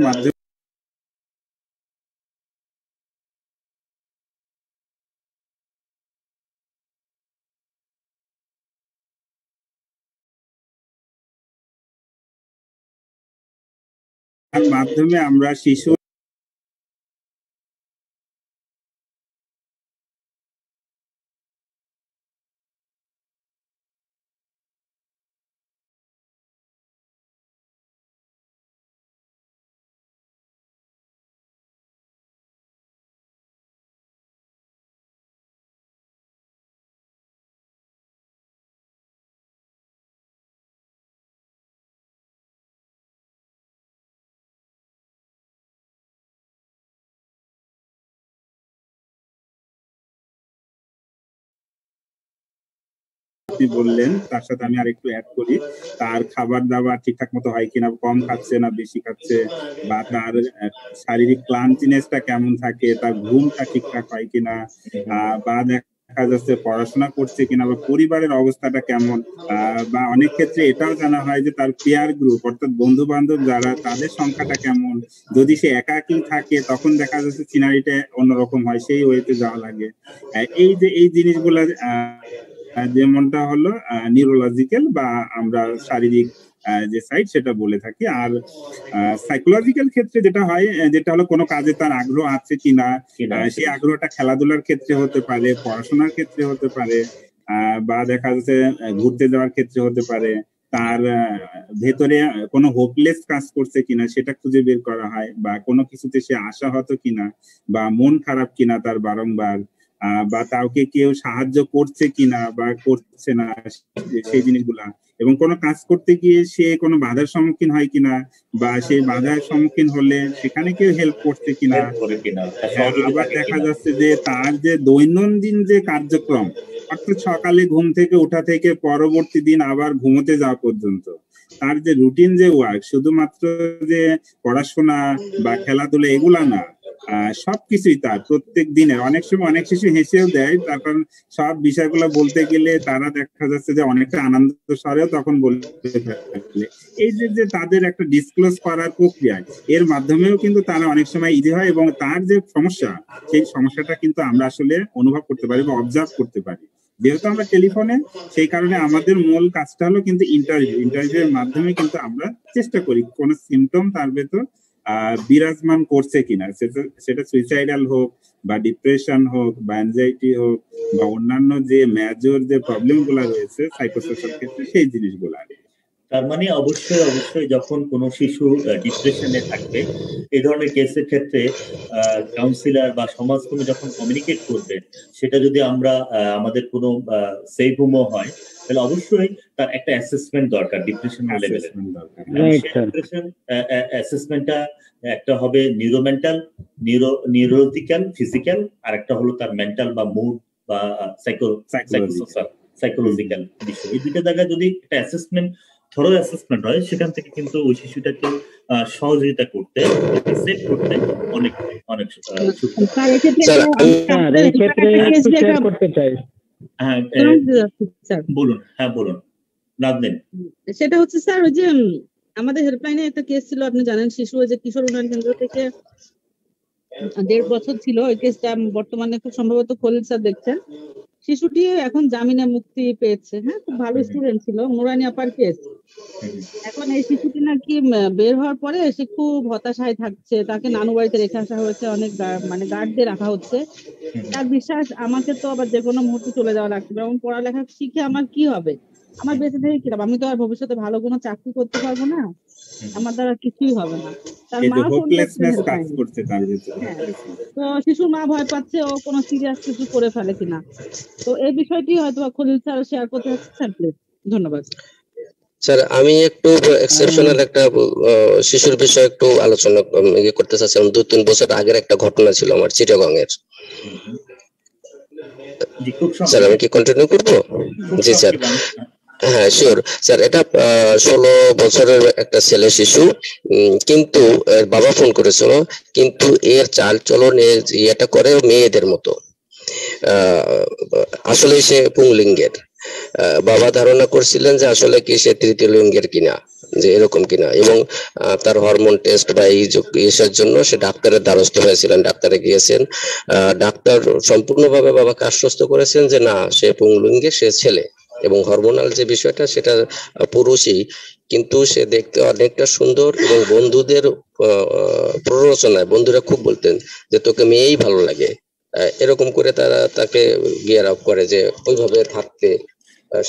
মাধ্যমে আমরা শিশু বললেন তার সাথে আমি আরেকটু অ্যাড করি, তার খাবার দাবার ঠিকঠাক মতো হয় কিনা, কম খাচ্ছে না বেশি খাচ্ছে, বা তার শারীরিক ক্লান্তিনেসটা কেমন থাকে, তার ঘুমটা ঠিকঠাক হয় কিনা, বা দেখা যাচ্ছে পড়াশোনা করছে কিনা, বা পরিবারের অবস্থাটা কেমন, বা অনেক ক্ষেত্রে এটাও জানা হয় যে তার পেয়ার গ্রুপ অর্থাৎ বন্ধু বান্ধব যারা তাদের সংখ্যাটা কেমন। যদি সে একাকী থাকে তখন দেখা যাচ্ছে সিনারিটা অন্যরকম হয়, সেই ওয়েতে যাওয়া লাগে। এই জিনিসগুলো যেমনটা হলো নিউরোলজিক্যাল বা আমরা শারীরিক যে সাইড সেটা বলে থাকি। আর সাইকোলজিক্যাল ক্ষেত্রে যেটা হয়, যেটা হলো কোনো কাজে তার আগ্রহ আছে কিনা, সেই আগ্রহটা খেলাধুলার ক্ষেত্রে হতে পারে, পড়াশোনার ক্ষেত্রে হতে পারে, বা দেখা যাচ্ছে ঘুরতে যাওয়ার ক্ষেত্রে হতে পারে, তার ভেতরে কোনো হোপলেস কাজ করছে কিনা সেটা খুঁজে বের করা হয়, বা কোনো কিছুতে সে আশাহত কিনা, বা মন খারাপ কিনা তার বারংবার, বা কাউকে কেউ সাহায্য করছে কিনা বা করছে না সেই জিনিসগুলা, এবং কোনো কাজ করতে গিয়ে সে কোনো বাধার সম্মুখীন হয় কিনা, বা সেই বাধার সম্মুখীন হলে সেখানে কেউ হেল্প করছে কিনা। আবার দেখা যাচ্ছে যে তার যে দৈনন্দিন যে কার্যক্রম, অর্থাৎ সকালে ঘুম থেকে ওঠা থেকে পরবর্তী দিন আবার ঘুমোতে যাওয়া পর্যন্ত তার যে রুটিন যে ওয়ার্ক, শুধুমাত্র যে পড়াশোনা বা খেলাধুলা এগুলা না, সবকিছুই তার প্রত্যেক দিনের। অনেক সময় অনেক শিশু হেসেও দেয়, তার কারণ সব বিষয়গুলো বলতে গেলে তারা দেখা যাচ্ছে যে অনেকটা আনন্দ স্বরেও তখন বলতে থাকে। এই যে তাদের একটা ডিসক্লোজ করার প্রক্রিয়া, এর মাধ্যমেও কিন্তু তারা অনেক সময় ইজি হয়, এবং তার যে সমস্যা সেই সমস্যাটা কিন্তু আমরা আসলে অনুভব করতে পারি বা অবজার্ভ করতে পারি। যেহেতু আমরা টেলিফোনে, সেই কারণে আমাদের মূল কাজটা হলো কিন্তু ইন্টারভিউ এর মাধ্যমে কিন্তু আমরা চেষ্টা করি কোন সিমটম তার ভেতর বিরাজমান করছে কিনা, সেটা সুইসাইডাল হোক বা ডিপ্রেশন হোক বা অ্যাংজাইটি হোক বা অন্যান্য যে মেজর যে প্রবলেম গুলা রয়েছে সাইকোসোশ্যাল ক্ষেত্রে সেই জিনিসগুলো। তার মানে অবশ্যই যখন কোনো শিশু ডিপ্রেশনে থাকবে এই ধরনের কেসের ক্ষেত্রে কাউন্সিলর বা সমাজকর্মী যখন কমিউনিকেট করবে, সেটা যদি আমরা আমাদের কোনো সেফ হোমও হয় তাহলে অবশ্যই তার একটা অ্যাসেসমেন্ট দরকার ডিপ্রেশনের লেভেলে। ডিপ্রেশন অ্যাসেসমেন্টটা একটা হবে নিউরোলজিক্যাল, ফিজিক্যাল, আর একটা হলো তার মেন্টাল বা মুড বা সাইকোলজিক্যাল বিষয়। এই দুইটা জায়গায় যদি একটা অ্যাসেসমেন্ট থরো অ্যাসেসমেন্ট হয়, সেখান থেকে কিন্তু ওই শিশুটাকে সহযোগিতা করতে, সেভ করতে অনেক করতে চাই। হ্যাঁ বলুন, রাজনীন। সেটা হচ্ছে স্যার ওই যে আমাদের হেল্পলাইনে একটা কেস ছিল, আপনি জানেন, শিশু ওই যে কিশোর উন্নয়ন কেন্দ্র থেকে 1.5 বছর ছিল। ওই কেসটা বর্তমানে খুব সম্ভবত খলিল স্যার দেখছেন। শিশুটি এখন জামিনে মুক্তি পেয়েছে। হ্যাঁ, খুব ভালো স্টুডেন্ট ছিল, নুরানি আপার কেস। এখন এই শিশুটি নাকি বের হওয়ার পরে সে খুব হতাশায় থাকছে, তাকে নানু বাড়িতে রেখে আসা হয়েছে, অনেক মানে গার্ড দিয়ে রাখা হচ্ছে। তার বিশ্বাস আমাকে তো আবার যে কোনো মুহূর্তে চলে যাওয়া লাগবে, এবং পড়ালেখা শিখে আমার কি হবে, আমার বেঁচে থেকে কি হবে, আমি তো আর ভবিষ্যতে ভালো কোনো চাকরি করতে পারবো না, আমার দ্বারা কিছুই হবে না। তার মা তো শিশুর মা ভয় পাচ্ছে ও কোনো সিরিয়াস কিছু করে ফেলে কিনা। তো এই বিষয়টি হয়তো খলিল স্যার শেয়ার করতে চাচ্ছেন, প্লিজ। ধন্যবাদ স্যার। আমি একটু এক্সেপশনাল একটা শিশুর বিষয়ে একটু আলোচনা করতে চাচ্ছিলাম। 2-3 বছর আগের একটা ঘটনা ছিল আমার চিটাগং এর। স্যার আমি কি কন্টিনিউ করবো? জি স্যার, হ্যাঁ শিওর স্যার। এটা 16 বছরের একটা ছেলে শিশু, কিন্তু এর বাবা ফোন করেছিল, কিন্তু এর চাল চলন এটা করে মেয়েদের মতো। আসলে সে পুংলিঙ্গের। বাবা ধারণা করছিলেন যে আসলে কি সে তৃতীয় লিঙ্গের কিনা, যে এরকম কিনা, এবং তার হরমোন টেস্ট বা এইসবের জন্য সে ডাক্তারের দ্বারস্থ হয়েছিলেন। ডাক্তারে গিয়েছেন, ডাক্তার সম্পূর্ণভাবে বাবাকে আশ্বস্ত করেছেন যে না, সে পুংলিঙ্গে, সে ছেলে, এবং হরমোনাল যে বিষয়টা সেটা পুরুষই, কিন্তু সে দেখতে অনেকটা সুন্দর। এবং বন্ধুদের প্ররোচনায় বন্ধুরা খুব বলতেন যে তোকে মেয়েই ভালো লাগে, এরকম করে তারা তাকে গিয়ার আপ করে যে ওইভাবে থাকতে।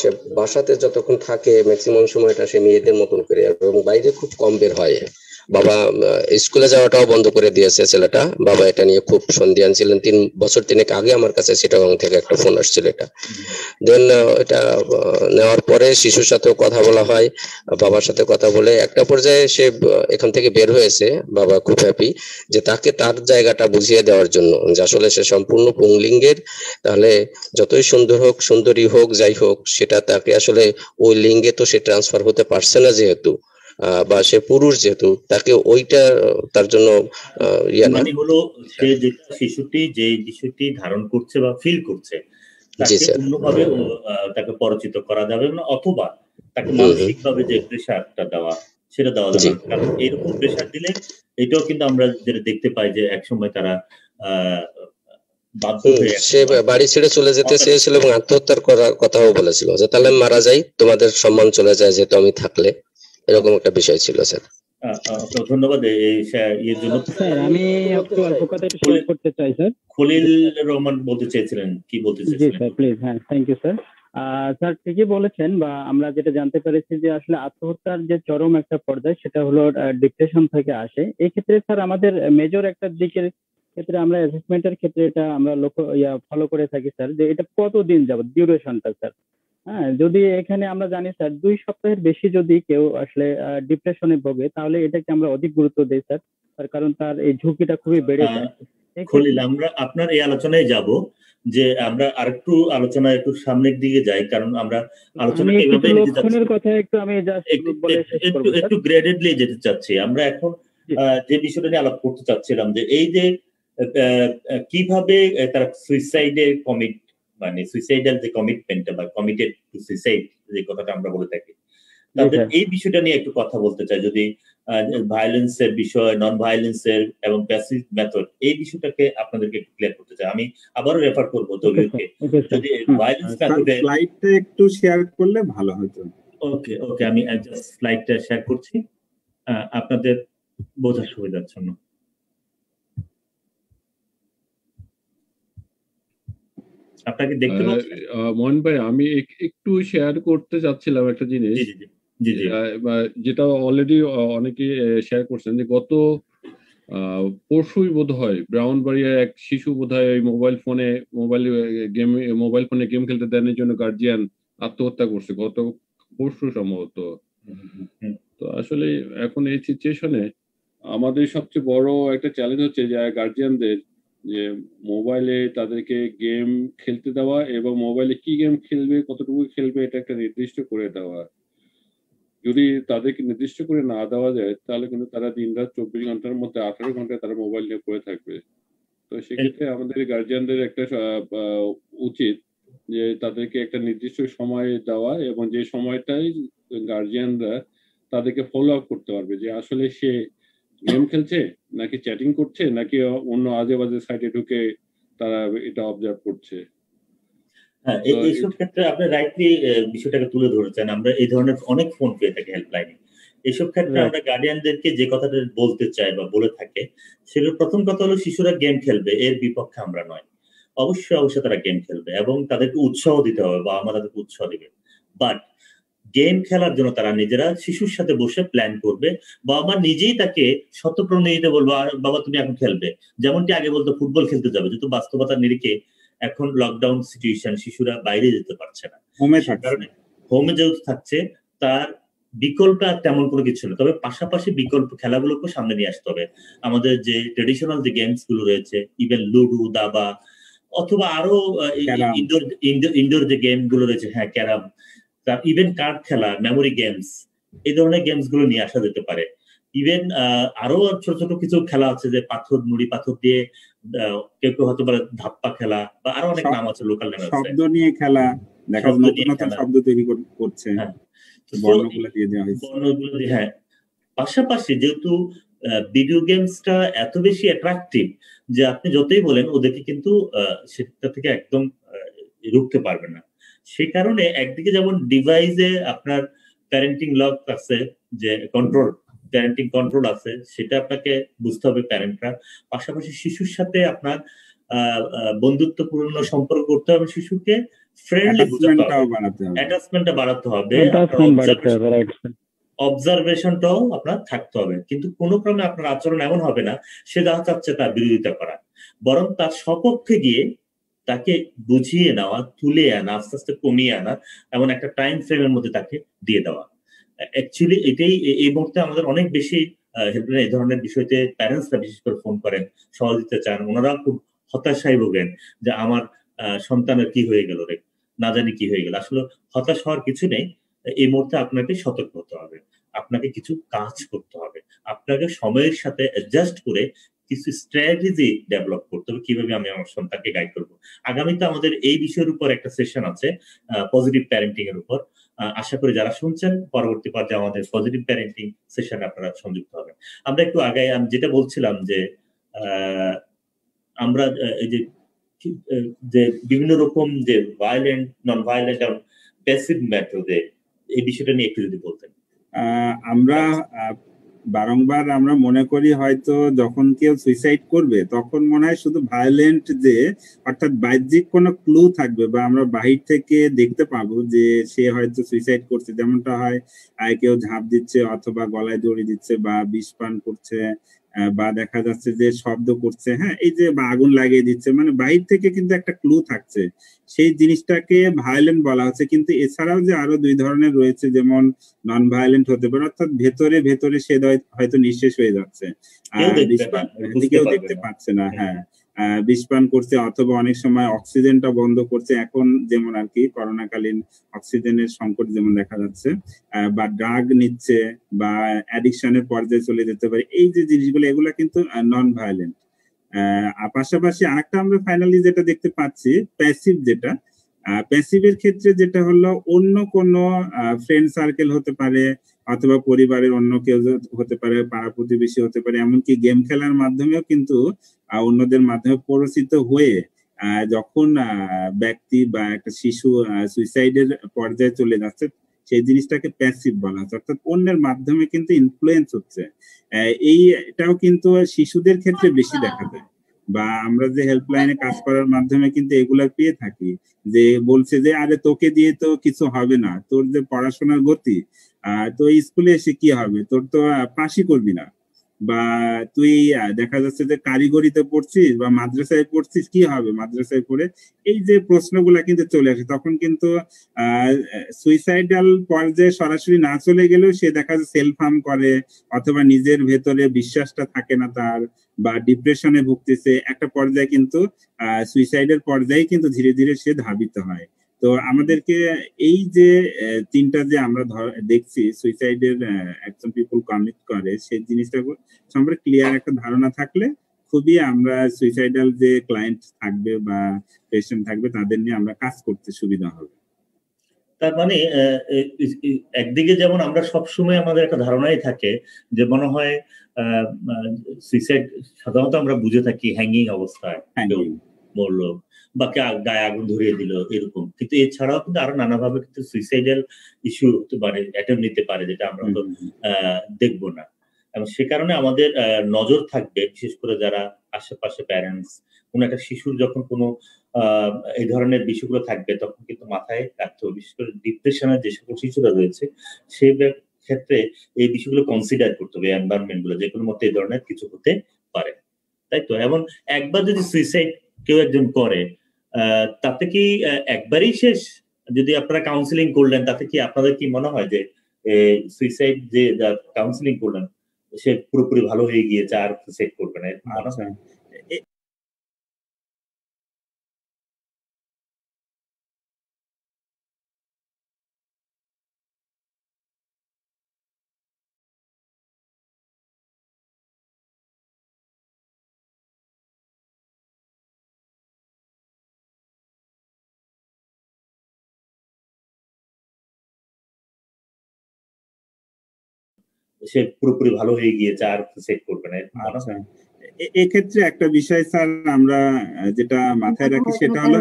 সে বাসাতে যতক্ষণ থাকে ম্যাক্সিমাম সময়টা সে মেয়েদের মতন করে, এবং বাইরে খুব কম বের হয়। বাবা স্কুলে যাওয়াটাও বন্ধ করে দিয়েছে ছেলেটা। বাবা এটা নিয়ে খুব সন্দিহান ছিলেন। 3 বছর 3 আগে আমার কাছে চিটাগং থেকে একটা ফোন আসছিল এটা। দেন এটা নেওয়ার পরে শিশুর সাথেও কথা বলা হয়, বাবার সাথে কথা বলে একটা পর্যায়ে সে এখান থেকে বের হয়েছে। বাবা খুব হ্যাপি যে তাকে তার জায়গাটা বুঝিয়ে দেওয়ার জন্য, যে আসলে সে সম্পূর্ণ পুংলিঙ্গের। তাহলে যতই সুন্দর হোক, সুন্দরী হোক, যাই হোক, সেটা তাকে আসলে ওই লিঙ্গে তো সে ট্রান্সফার হতে পারছে না যেহেতু, বা সে পুরুষ যেহেতু, তাকে ওইটা তার জন্য মানে হলো সে যে শিশুটি যে বিষয়টি ধারণ করছে বা ফিল করছে তাকে অন্যভাবে তাকে পরিচিত করা যাবে না, অথবা তাকে মানসিকভাবে যে প্রেশারটা দেওয়া সেটা দেওয়া যাবে না। কারণ এরকম প্রেশার দিলে এটাও কিন্তু আমরা যেটা দেখতে পাই যে একসময় তারা সে বাড়ি ছেড়ে চলে যেতে চেয়েছিল এবং আত্মহত্যার করার কথাও বলেছিল, যে তাহলে মারা যাই, তোমাদের সম্মান চলে যায় যেহেতু আমি থাকলে, এরকম একটা বিষয় ছিল স্যার। ধন্যবাদ এর জন্য। স্যার আমি একটু অল্প কথা একটু শেয়ার করতে চাই স্যার। খলিল রহমান বলতে চেয়েছিলেন, কি বলতে চেয়েছিলেন? জি স্যার প্লিজ। হ্যাঁ, থ্যাংক ইউ স্যার। স্যার ঠিকই বলেছেন, বা আমরা যেটা জানতে পেরেছি যে আসলে আত্মহত্যার যে চরম একটা পর্যায় সেটা হলো ডিপ্রেশন থেকে আসে। এই ক্ষেত্রে স্যার আমাদের মেজর একটা দিকের ক্ষেত্রে আমরা অ্যাসেসমেন্টের ক্ষেত্রে এটা আমরা ফলো করে থাকি স্যার, যে এটা কতদিন যাবত ডিউরেশনটা স্যার। হ্যাঁ, যদি এখানে আমরা জানি স্যার 2 সপ্তাহের বেশি যদি কেউ আসলে ডিপ্রেশনে ভোগে তাহলে এটাকে আমরা অধিক গুরুত্ব দেই স্যার, তার কারণ তার এই ঝুঁকিটা খুবই বেড়ে যায়। খলিল, আমরা আপনার এই আলোচনায় যাব, যে আমরা আরেকটু আলোচনা একটু সামনের দিকে যাই, কারণ আমরা আলোচনা এইভাবে লক্ষণের কথা একটু আমি জাস্ট বলে শেষ করব। একটু গ্রেডেডলি যেতে চাচ্ছি। আমরা এখন যে বিষয়টা নিয়ে আলাপ করতে চাচ্ছিলাম, যে এই যে কিভাবে তারা সুইসাইডে মানে সুইসাইডাল যে কমিটমেন্টটা বা কমিটেড টু সুইসাইড যে কথাটা আমরা বলে থাকি, তাদের এই বিষয়টা নিয়ে একটু কথা বলতে চাই। যদি ভায়োলেন্সের বিষয়, নন ভায়োলেন্সের এবং প্যাসিভ মেথড, এই বিষয়টাকে আপনাদেরকে একটু ক্লিয়ার করতে চাই। আমি আবারও রেফার করবো দলীয়কে, যদি ভায়োলেন্স মেথডে স্লাইডটা একটু শেয়ার করলে ভালো হতো। ওকে, আমি জাস্ট স্লাইডটা শেয়ার করছি আপনাদের বোঝার সুবিধার জন্য। আপনাকে দেখতে পাচ্ছেন মোহন ভাই, আমি একটু শেয়ার করতে চাচ্ছিলাম একটা জিনিস, যেটা অলরেডি অনেকে শেয়ার করছেন, যে গত পরশুই বোধ হয় ব্রাউনবাড়িয়ার এক শিশু বোধ হয় মোবাইল ফোনে গেম খেলতে দেওয়ার জন্য গার্জিয়ান আত্মহত্যা করছে গত পরশু সম্ভবত। তো আসলে এখন এই সিচুয়েশনে আমাদের সবচেয়ে বড় একটা চ্যালেঞ্জ হচ্ছে যে গার্জিয়ানদের, যে মোবাইলে তাদেরকে গেম খেলতে দেওয়া এবং মোবাইলে কি গেম খেলবে, কতটুকু খেলবে, এটা একটা নির্দিষ্ট করে দেওয়া। যদি তাদেরকে নির্দিষ্ট করে না দেওয়া যায় তাহলে কিন্তু তারা দিনরাত 24 ঘন্টার মধ্যে 18 ঘন্টায় তারা মোবাইল নিয়ে পড়ে থাকবে। তো সেক্ষেত্রে আমাদের গার্জিয়ানদের একটা উচিত যে তাদেরকে একটা নির্দিষ্ট সময় দেওয়া, এবং যে সময়টাই গার্জিয়ানরা তাদেরকে ফলো আপ করতে পারবে যে আসলে সে গেম খেলছে নাকি চ্যাটিং করছে নাকি অন্য আজে বাজে সাইটে ঢুকে তারা এটা অবজার্ভ করছে। হ্যাঁ, এইসব ক্ষেত্রে আপনি রাইটলি বিষয়টাকে তুলে ধরেছেন। আমরা এই ধরনের অনেক ফোন পেয়ে থাকি হেল্পলাইনে। এইসব ক্ষেত্রে আমরা গার্ডিয়ানদেরকে যে কথাটা বলতে চাই বা বলে থাকে, সেটার প্রথম কথা হলো শিশুরা গেম খেলবে, এর বিপক্ষে আমরা নয়। অবশ্যই তারা গেম খেলবে এবং তাদেরকে উৎসাহ দিতে হবে বা আমরা তাদেরকে উৎসাহ দিবে। বাট গেম খেলার জন্য তারা নিজেরা শিশুর সাথে বসে প্ল্যান করবে, বা আমার নিজেই তাকে শতপ্রণোদিত বলবো, আর বাবা তুমি এখন খেলবে, যেমনটি আগে বলতো ফুটবল খেলতে যাবে, যেহেতু বাস্তবতার নিরিখে এখন লকডাউন সিচুয়েশন, শিশুরা বাইরে যেতে পারছে না, হোমে যেহেতু থাকছে, তার বিকল্প আর তেমন কোনো কিছু না। তবে পাশাপাশি বিকল্প খেলাগুলোকে সামনে নিয়ে আসতে হবে। আমাদের যে ট্রেডিশনাল যে গেমস গুলো রয়েছে, ইভেন লুডো, দাবা, অথবা আরো ইনডোর যে গেম গুলো রয়েছে, হ্যাঁ ক্যারাম, ইভেন কার্ড খেলা, মেমোরি গেমস, এই ধরনের গেমস গুলো নিয়ে আসা যেতে পারে। ইভেন আরো ছোট ছোট কিছু খেলা আছে, যে নুড়ি পাথর দিয়ে কেউ কেউ হয়তো পারে ধাপ্পা খেলা, বা আরো অনেক নাম আছে, লোকাল নাম আছে, শব্দ নিয়ে খেলা, দেখা যায় নতুন নতুন শব্দ তৈরি করছে, বর্ণগুলো দিয়ে দেওয়া হয়েছে। হ্যাঁ, পাশাপাশি যেহেতু ভিডিও গেমসটা এত বেশি অ্যাট্রাকটিভ যে আপনি যতই বলেন ওদেরকে কিন্তু সেটা থেকে একদম রুখতে পারবেন না। সেই কারণে একদিকে যেমন ডিভাইসে আপনার প্যারেন্টিং লক আছে, যে প্যারেন্টিং কন্ট্রোল আছে, সেটা আপনাকে বুঝতে হবে প্যারেন্টরা। পাশাপাশি শিশুর সাথে আপনার বন্ধুত্বপূর্ণ সম্পর্ক করতে হবে, শিশুকে ফ্রেন্ডলি অ্যাটাচমেন্টটা বাড়াতে হবে, অবজারভেশনটাও আপনার থাকতে হবে। কিন্তু কোনো ক্রমে আপনার আচরণ এমন হবে না সে যা চাচ্ছে তার বিরোধিতা করা, বরং তার সপক্ষে গিয়ে তাকে বুঝিয়ে নেওয়া, তুলে আনা, আস্তে আস্তে কমিয়ে আনা, এমন একটা টাইম ফ্রেমের মধ্যে তাকে দিয়ে দেওয়া। অ্যাকচুয়ালি এটাই এই মুহূর্তে আমাদের অনেক বেশি হেল্পলাইন এই ধরনের বিষয়তে প্যারেন্টসরা বিশেষ করে ফোন করেন, সহযোগিতা চান। ওনারা খুব হতাশায় ভোগেন যে আমার সন্তানের কি হয়ে গেল রে, না জানি কি হয়ে গেল। আসলে হতাশ হওয়ার কিছু নেই। এই মুহূর্তে আপনাকে সতর্ক হতে হবে, আপনাকে কিছু কাজ করতে হবে, আপনাকে সময়ের সাথে অ্যাডজাস্ট করে কিছু স্ট্র্যাটেজি ডেভেলপ করতে হবে, কিভাবে আমি আমার সন্তানকে গাইড করবো। আগামীতে আমাদের এই বিষয়ের উপর একটা সেশন আছে, পজিটিভ প্যারেন্টিং এর উপর। আশা করি যারা শুনছেন পরবর্তী পর্যায়ে আমাদের পজিটিভ প্যারেন্টিং সেশনে আপনারা সংযুক্ত হবেন। আমরা একটু আগে আমি যেটা বলছিলাম যে আমরা এই যে বিভিন্ন রকম যে ভায়োলেন্ট, নন ভায়োলেন্ট এবং প্যাসিভ মেথডে, এই বিষয়টা নিয়ে একটু যদি বলতেন। আমরা বারংবার আমরা মনে করি হয়তো যখন কেউ সুইসাইড করবে তখন মনে হয় শুধু ভায়োলেন্ট, যে অর্থাৎ বাহ্যিক কোনো ক্লু থাকবে বা আমরা বাহির থেকে দেখতে পাবো যে সে হয়তো সুইসাইড করছে, যেমনটা হয় কেউ ঝাঁপ দিচ্ছে অথবা গলায় দড়ি দিচ্ছে বা বিষ পান করছে বা দেখা যাচ্ছে যে শব্দ করছে, হ্যাঁ এই যে বা আগুন লাগিয়ে দিচ্ছে, মানে বাহির থেকে কিন্তু একটা ক্লু থাকছে, সেই জিনিসটাকে ভায়োলেন্ট বলা হচ্ছে। কিন্তু এছাড়াও যে আরো দুই ধরনের রয়েছে, যেমন নন ভায়োলেন্ট হতে পারে, অর্থাৎ ভেতরে সে হয়তো নিঃশেষ হয়ে যাচ্ছে, কেউ দেখতে পাচ্ছে না, হ্যাঁ বিষ পান করছে অথবা অনেক সময় অক্সিজেনটা বন্ধ করছে, এখন যেমন আর কি করোনাকালীন অক্সিজেনের সংকট যেমন দেখা যাচ্ছে, বা ড্রাগ নিচ্ছে বা অ্যাডিকশনের পর্যায়ে চলে যেতে পারে। এই যে জিনিসগুলো এগুলা কিন্তু নন ভায়োলেন্ট। পাশাপাশি আরেকটা আমরা ফাইনালি যেটা দেখতে পাচ্ছি প্যাসিভ, যেটা প্যাসিভের ক্ষেত্রে যেটা হলো অন্য কোনো ফ্রেন্ড সার্কেল হতে পারে অথবা পরিবারের অন্য কেউ হতে পারে, পাড়া প্রতিবেশী হতে পারে, এমনকি গেম খেলার মাধ্যমেও কিন্তু অন্যদের মাধ্যমে পরিচিত হয়ে যখন ব্যক্তি বা একটা শিশু সুইসাইডের পর্যায়ে চলে যাচ্ছে, সেই জিনিসটাকে প্যাসিভ বলা হচ্ছে, অর্থাৎ অন্যের মাধ্যমে কিন্তু ইনফ্লুয়েন্স হচ্ছে। এটাও কিন্তু শিশুদের ক্ষেত্রে বেশি দেখা যায়, বা আমরা যে হেল্পলাইনে কাজ করার মাধ্যমে কিন্তু এগুলা পেয়ে থাকি, যে বলছে যে আরে তোকে দিয়ে তো কিছু হবে না, তোর যে পড়াশোনার গতি, তো স্কুলে এসে কি হবে, তোর তো পাশই করবি না, বা তুই দেখা যাচ্ছে যে কারিগরিতে পড়ছিস বা মাদ্রাসায় পড়ছিস, কি হবে মাদ্রাসায় পড়ে, এই যে প্রশ্নগুলা কিন্তু চলে আসে। তখন কিন্তু সুইসাইডাল পর্যায়ে সরাসরি না চলে গেলেও সে দেখা যাচ্ছে সেলফ হার্ম করে, অথবা নিজের ভেতরে বিশ্বাসটা থাকে না তার, বা ডিপ্রেশনে ভুগতেছে, একটা পর্যায়ে কিন্তু সুইসাইডের পর্যায়ে কিন্তু ধীরে ধীরে সে ধাবিত হয়। তো আমাদেরকে এই যে তিনটা যে আমরা দেখছি সুইসাইডের একজন পিপল কমিট করে, সেই জিনিসটা সম্পর্কে ক্লিয়ার একটা ধারণা থাকলে খুবই আমরা সুইসাইডাল যে ক্লায়েন্ট থাকবে বা পেশেন্ট থাকবে তাদের নিয়ে আমরা কাজ করতে সুবিধা হবে। তার মানে একদিকে যেমন আমরা সবসময় আমাদের একটা ধারণাই থাকে যে মনে হয় সুইসাইড সাধারণত আমরা বুঝে থাকি হ্যাঙ্গিং অবস্থায় মরলো বা গায়ে আগুন ধরিয়ে দিল এরকম, কিন্তু এছাড়াও কিন্তু আরো নানাভাবে কিন্তু সুইসাইডাল ইস্যু হতে পারে, অ্যাটেম্প নিতে পারে, যেটা আমরা তো দেখবো না। এবং সে কারণে আমাদের নজর থাকবে, বিশেষ করে যারা আশেপাশে প্যারেন্টস, কোন একটা শিশুর যখন কোনো এই ধরনের বিষয়গুলো থাকবে তখন কিন্তু মাথায় রাখতে হবে, বিশেষ করে ডিপ্রেশনের যে সকল শিশুরা রয়েছে সেই ক্ষেত্রে এই বিষয়গুলো কনসিডার করতে হবে, এনভায়রনমেন্ট গুলো, যে কোনো মতে এই ধরনের কিছু হতে পারে, তাই তো। এবং একবার যদি সুইসাইড কেউ একজন করে তাতে কি একবারই শেষ? যদি আপনারা কাউন্সিলিং করলেন তাতে কি আপনাদের কি মনে হয় যে সুইসাইড যে কাউন্সিলিং করলেন সে পুরোপুরি ভালো হয়ে গিয়েছে আর সুইসাইড করবে না? সে পুরোপুরি ভালো হয়ে গিয়েছে আর সুইসাইড করবে না? এক্ষেত্রে একটা বিষয় স্যার আমরা যেটা মাথায় রাখি সেটা হলো,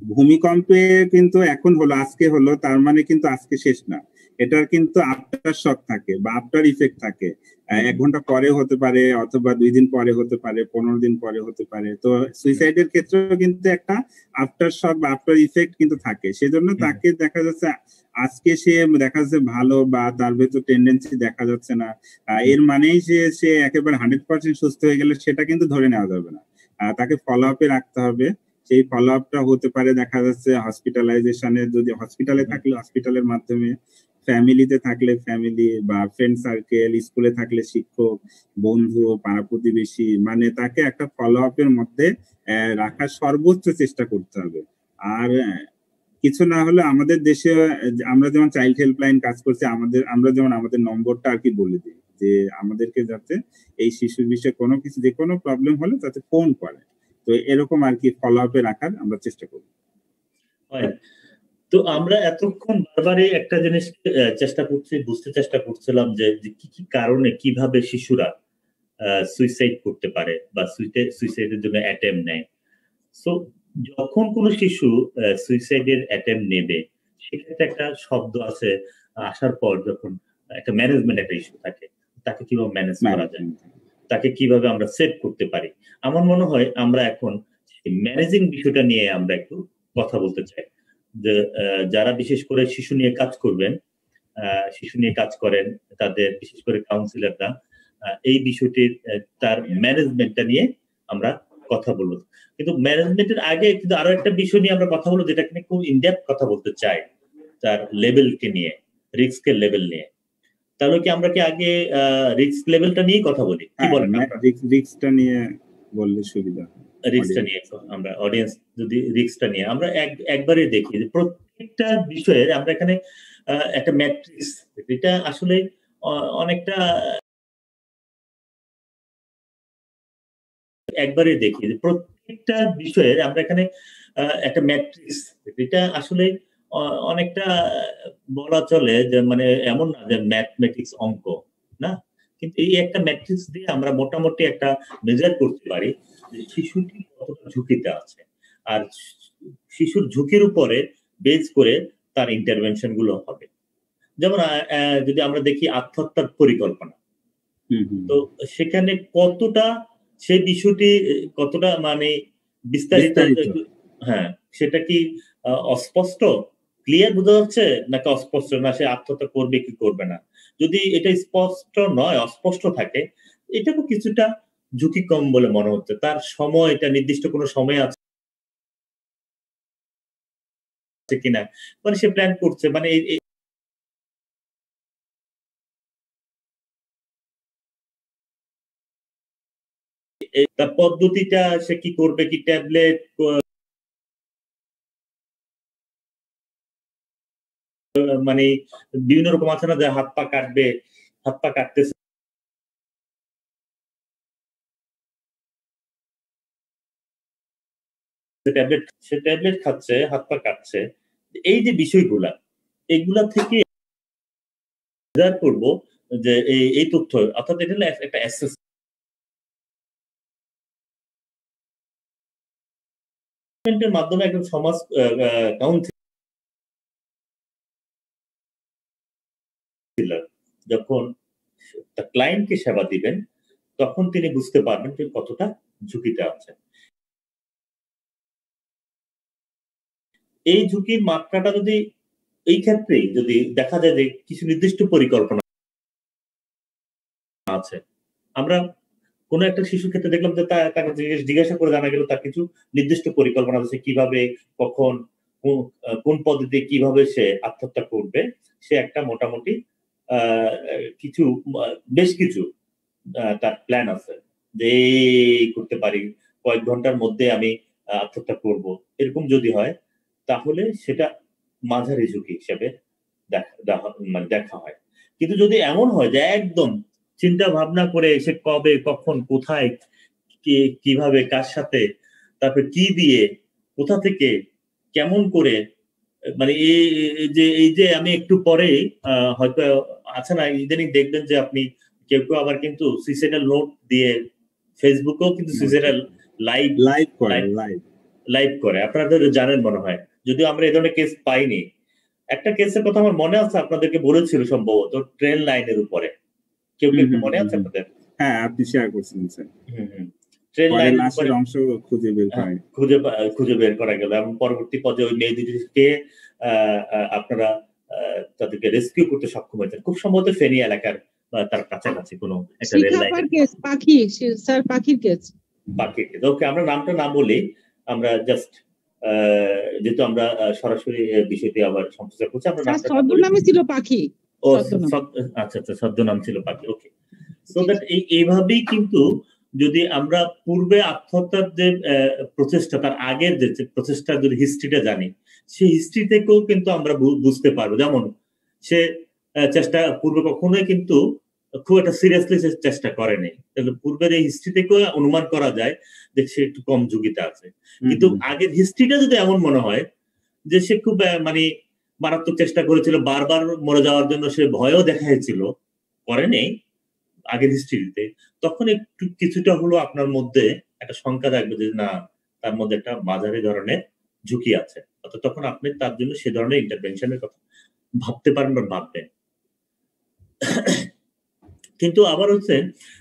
ভূমিকম্পে কিন্তু এখন হলো, আজকে হলো, তার মানে কিন্তু আজকে শেষ না, এটার কিন্তু আফটার শক থাকে বা আফটার ইফেক্ট থাকে। 1 ঘন্টা পরে হতে পারে, অথবা 2 দিন পরে হতে পারে, 15 দিন পরে হতে পারে। তো সুইসাইডের ক্ষেত্রেও কিন্তু একটা আফটার শক বা আফটার ইফেক্ট কিন্তু থাকে। সেজন্য তাকে দেখা যাচ্ছে আজকে সে দেখা যাচ্ছে ভালো, বা তার ভেতর টেন্ডেন্সি দেখা যাচ্ছে না, এর মানেই সে একেবারে 100% সুস্থ হয়ে গেলে সেটা কিন্তু ধরে নেওয়া যাবে না। তাকে ফলো আপে রাখতে হবে। সেই ফলো আপটা হতে পারে দেখা যাচ্ছে হসপিটালাইজেশনের, যদি হসপিটালে থাকলে হসপিটালের মাধ্যমে, ফ্যামিলিতে থাকলে ফ্যামিলি বা ফ্রেন্ড সার্কেল, স্কুলে থাকলে শিক্ষক, বন্ধু, পাড়া প্রতিবেশী, মানে তাকে একটা ফলো আপের মধ্যে রাখার সর্বোচ্চ চেষ্টা করতে হবে। আর কিছু না হলে আমাদের দেশে আমরা যেমন চাইল্ড হেল্পলাইন কাজ করছি, আমরা যেমন আমাদের নম্বরটা আর কি বলে দিই যে আমাদেরকে যাতে এই শিশুর বিষয়ে কোনো কিছু, যে কোনো প্রবলেম হলে তাতে ফোন করে। তো এরকম আর কি ফলো আপে রাখার আমরা চেষ্টা করি। তো আমরা এতক্ষণ বারবারই একটা জিনিস বুঝতে চেষ্টা করছিলাম যে কি কি কারণে, কিভাবে শিশুরা সুইসাইড করতে পারে বা সুইসাইডের জন্য অ্যাটেম্প নেয়। সো যখন কোনো শিশু সুইসাইডের অ্যাটেম্প নেবে, সেক্ষেত্রে একটা শব্দ আছে, আসার পর যখন একটা ম্যানেজমেন্ট একটা ইস্যু থাকে, তাকে কিভাবে ম্যানেজ করা যায়, তাকে কিভাবে আমরা সেভ করতে পারি। আমার মনে হয় আমরা এখন ম্যানেজিং বিষয়টা নিয়ে আমরা একটু কথা বলতে চাই, যে যারা বিশেষ করে শিশু নিয়ে কাজ করবেন, শিশু নিয়ে কাজ করেন, তাদের বিশেষ করে কাউন্সিলররা এই বিষয়টির তার ম্যানেজমেন্টটা নিয়ে আমরা কথা বলবো। কিন্তু ম্যানেজমেন্টের আগে কিন্তু আরো একটা বিষয় নিয়ে আমরা কথা বলবো, যেটা নিয়ে খুব ইনডেপথ কথা বলতে চাই, তার লেভেলকে নিয়ে, রিস্কের লেভেল নিয়ে। তাহলে কি আমরা কি আগে রিস্ক লেভেলটা নিয়ে কথা বলি? কি বলেন? রিস্কটা নিয়ে বললে সুবিধা। রিস্কটা নিয়ে আমরা, অডিয়েন্স যদি রিস্কটা নিয়ে আমরা একবারে দেখি যে প্রত্যেকটা বিষয়ে আমরা এখানে একটা ম্যাট্রিক্স, এটা আসলে অনেকটা একবারে দেখি যে প্রত্যেকটা বিষয়ে আমরা এখানে একটা ম্যাট্রিক্স, এটা আসলে অনেকটা বলা চলে যে মানে এমন না যে ম্যাথমেটিক্স অঙ্ক না, কিন্তু এই একটা ম্যাট্রিক্স দিয়ে আমরা মোটামুটি একটা মেজার করতে পারি যে শিশুটি কতটা ঝুঁকিতে আছে, আর শিশুর ঝুঁকির উপরে বেস করে তার ইন্টারভেনশন গুলো হবে। যেমন যদি আমরা দেখি আত্মহত্যার পরিকল্পনা, তো সেখানে কতটা সেই বিষয়টি কতটা মানে বিস্তারিত, হ্যাঁ সেটা কি অস্পষ্ট, ক্লিয়ার বোঝা যাচ্ছে নাকি অস্পষ্ট, না সে আত্মহত্যা করবে কি করবে না? যদি এটা স্পষ্ট নয়, অস্পষ্ট থাকে, এটাকে কিছুটা ঝুঁকি কম বলে মনে হচ্ছে। তার সময়, এটা নির্দিষ্ট কোনো সময় আছে কিনা, মানে সে প্ল্যান করছে, মানে তার পদ্ধতিটা সে কি করবে, কি ট্যাবলেট মানে বিভিন্ন রকম আছে না, যে হাত পা কাটবে, হাত পা কাটতেছে, সে ট্যাবলেট খাচ্ছে, হাত পা কাটছে। এই যে বিষয়গুলা, এগুলা থেকে করবো যে এই তথ্য, অর্থাৎ এটা হলো একটা অ্যাসেসমেন্টের মাধ্যমে একজন সমাজ কাউন্সিলর যখন তার ক্লায়েন্টকে সেবা দিবেন, তখন তিনি বুঝতে পারবেন যে কতটা ঝুঁকিতে আছে। এই ঝুঁকির মাত্রাটা যদি এই ক্ষেত্রে যদি দেখা যায় যে কিছু নির্দিষ্ট পরিকল্পনা আছে, আমরা কোনো একটা শিশুর ক্ষেত্রে দেখলাম যে তাকে জিজ্ঞাসা করে জানা গেল তার কিছু নির্দিষ্ট পরিকল্পনা আছে, কিভাবে, কখন, কোন পদ্ধতি, কিভাবে সে আত্মহত্যা করবে, সে একটা মোটামুটি কিছু বেশ কিছু তার প্ল্যান আছে, যে করতে পারি কয়েক ঘন্টার মধ্যে আমি আত্মহত্যা করব, এরকম যদি হয় তাহলে সেটা মাঝারি ঝুঁকি হিসেবে দেখা হয়। কিন্তু যদি এমন হয় যে একদম চিন্তা ভাবনা করে সে কবে, কখন, কোথায়, কিভাবে, কার সাথে, তারপর কি দিয়ে, কোথা থেকে, কেমন করে, মানে এই যে আমি একটু পরে হয়তো আছে না, ইদানিং দেখবেন যে আপনি কেউ কেউ আবার কিন্তু সুইসাইডাল নোট দিয়ে ফেসবুকেও কিন্তু সুইসাইডাল লাইভ করে, আপনাদের জানেন মনে হয়, যদিও আমরা এই ধরনের কেস পাইনি। একটা কেসের কথা আমার মনে আছে, আপনাদেরকে বলেছিল সম্ভবত, ট্রেন লাইনের উপরে, কেউ কেউ মনে আছে আপনাদের? হ্যাঁ, আপনি শেয়ার করছেন স্যার। ট্রেন লাইনের অংশ খুঁজে বের করা গেল, এবং পরবর্তী পর্যায়ে ওই মেয়ে দুটিকে আপনারা তাদেরকে রেস্কিউ করতে সক্ষম হয়েছেন, খুব সম্ভবত ফেনী এলাকার তার কাছাকাছি কোনো একটা রেল লাইন। পাখির কেস। ওকে, আমরা নামটা না বলি, আমরা জাস্ট যেহেতু আমরা সরাসরি বিষয়টি আবার সম্প্রচার করছি, আমরা ছদ্মনামে ছিল পাখি। ও আচ্ছা, ছদ্মনাম ছিল পাখি। ওকে, সো দ্যাট এইভাবেই কিন্তু যদি আমরা পূর্বে আত্মহত্যার যে প্রচেষ্টা, তার আগের যে প্রচেষ্টার যদি হিস্ট্রিটা জানি, সেই হিস্ট্রি থেকেও কিন্তু আমরা বুঝতে পারবো। যেমন সে চেষ্টা পূর্বে কখনোই কিন্তু খুব একটা সিরিয়াসলি চেষ্টা করেনি, তাহলে পূর্বের এই হিস্ট্রি থেকেও অনুমান করা যায় যে সে একটু কম ঝুঁকিতে আছে। কিন্তু আগের হিস্ট্রিটা যদি এমন মনে হয় যে সে খুব মানে মারাত্মক চেষ্টা করেছিল, বারবার মরে যাওয়ার জন্য সে ভয়ও দেখাইছিল, করেনি আগের হিস্ট্রিতে, তখন একটু কিছুটা হলো আপনার মধ্যে একটা শঙ্কা থাকবে যে না, তার মধ্যে একটা মাঝারি ধরনের ঝুঁকি আছে, অর্থাৎ তখন আপনি তার জন্য সে ধরনের ইন্টারভেনশনের কথা ভাবতে পারেন বা ভাববেন। কিন্তু আবার হচ্ছে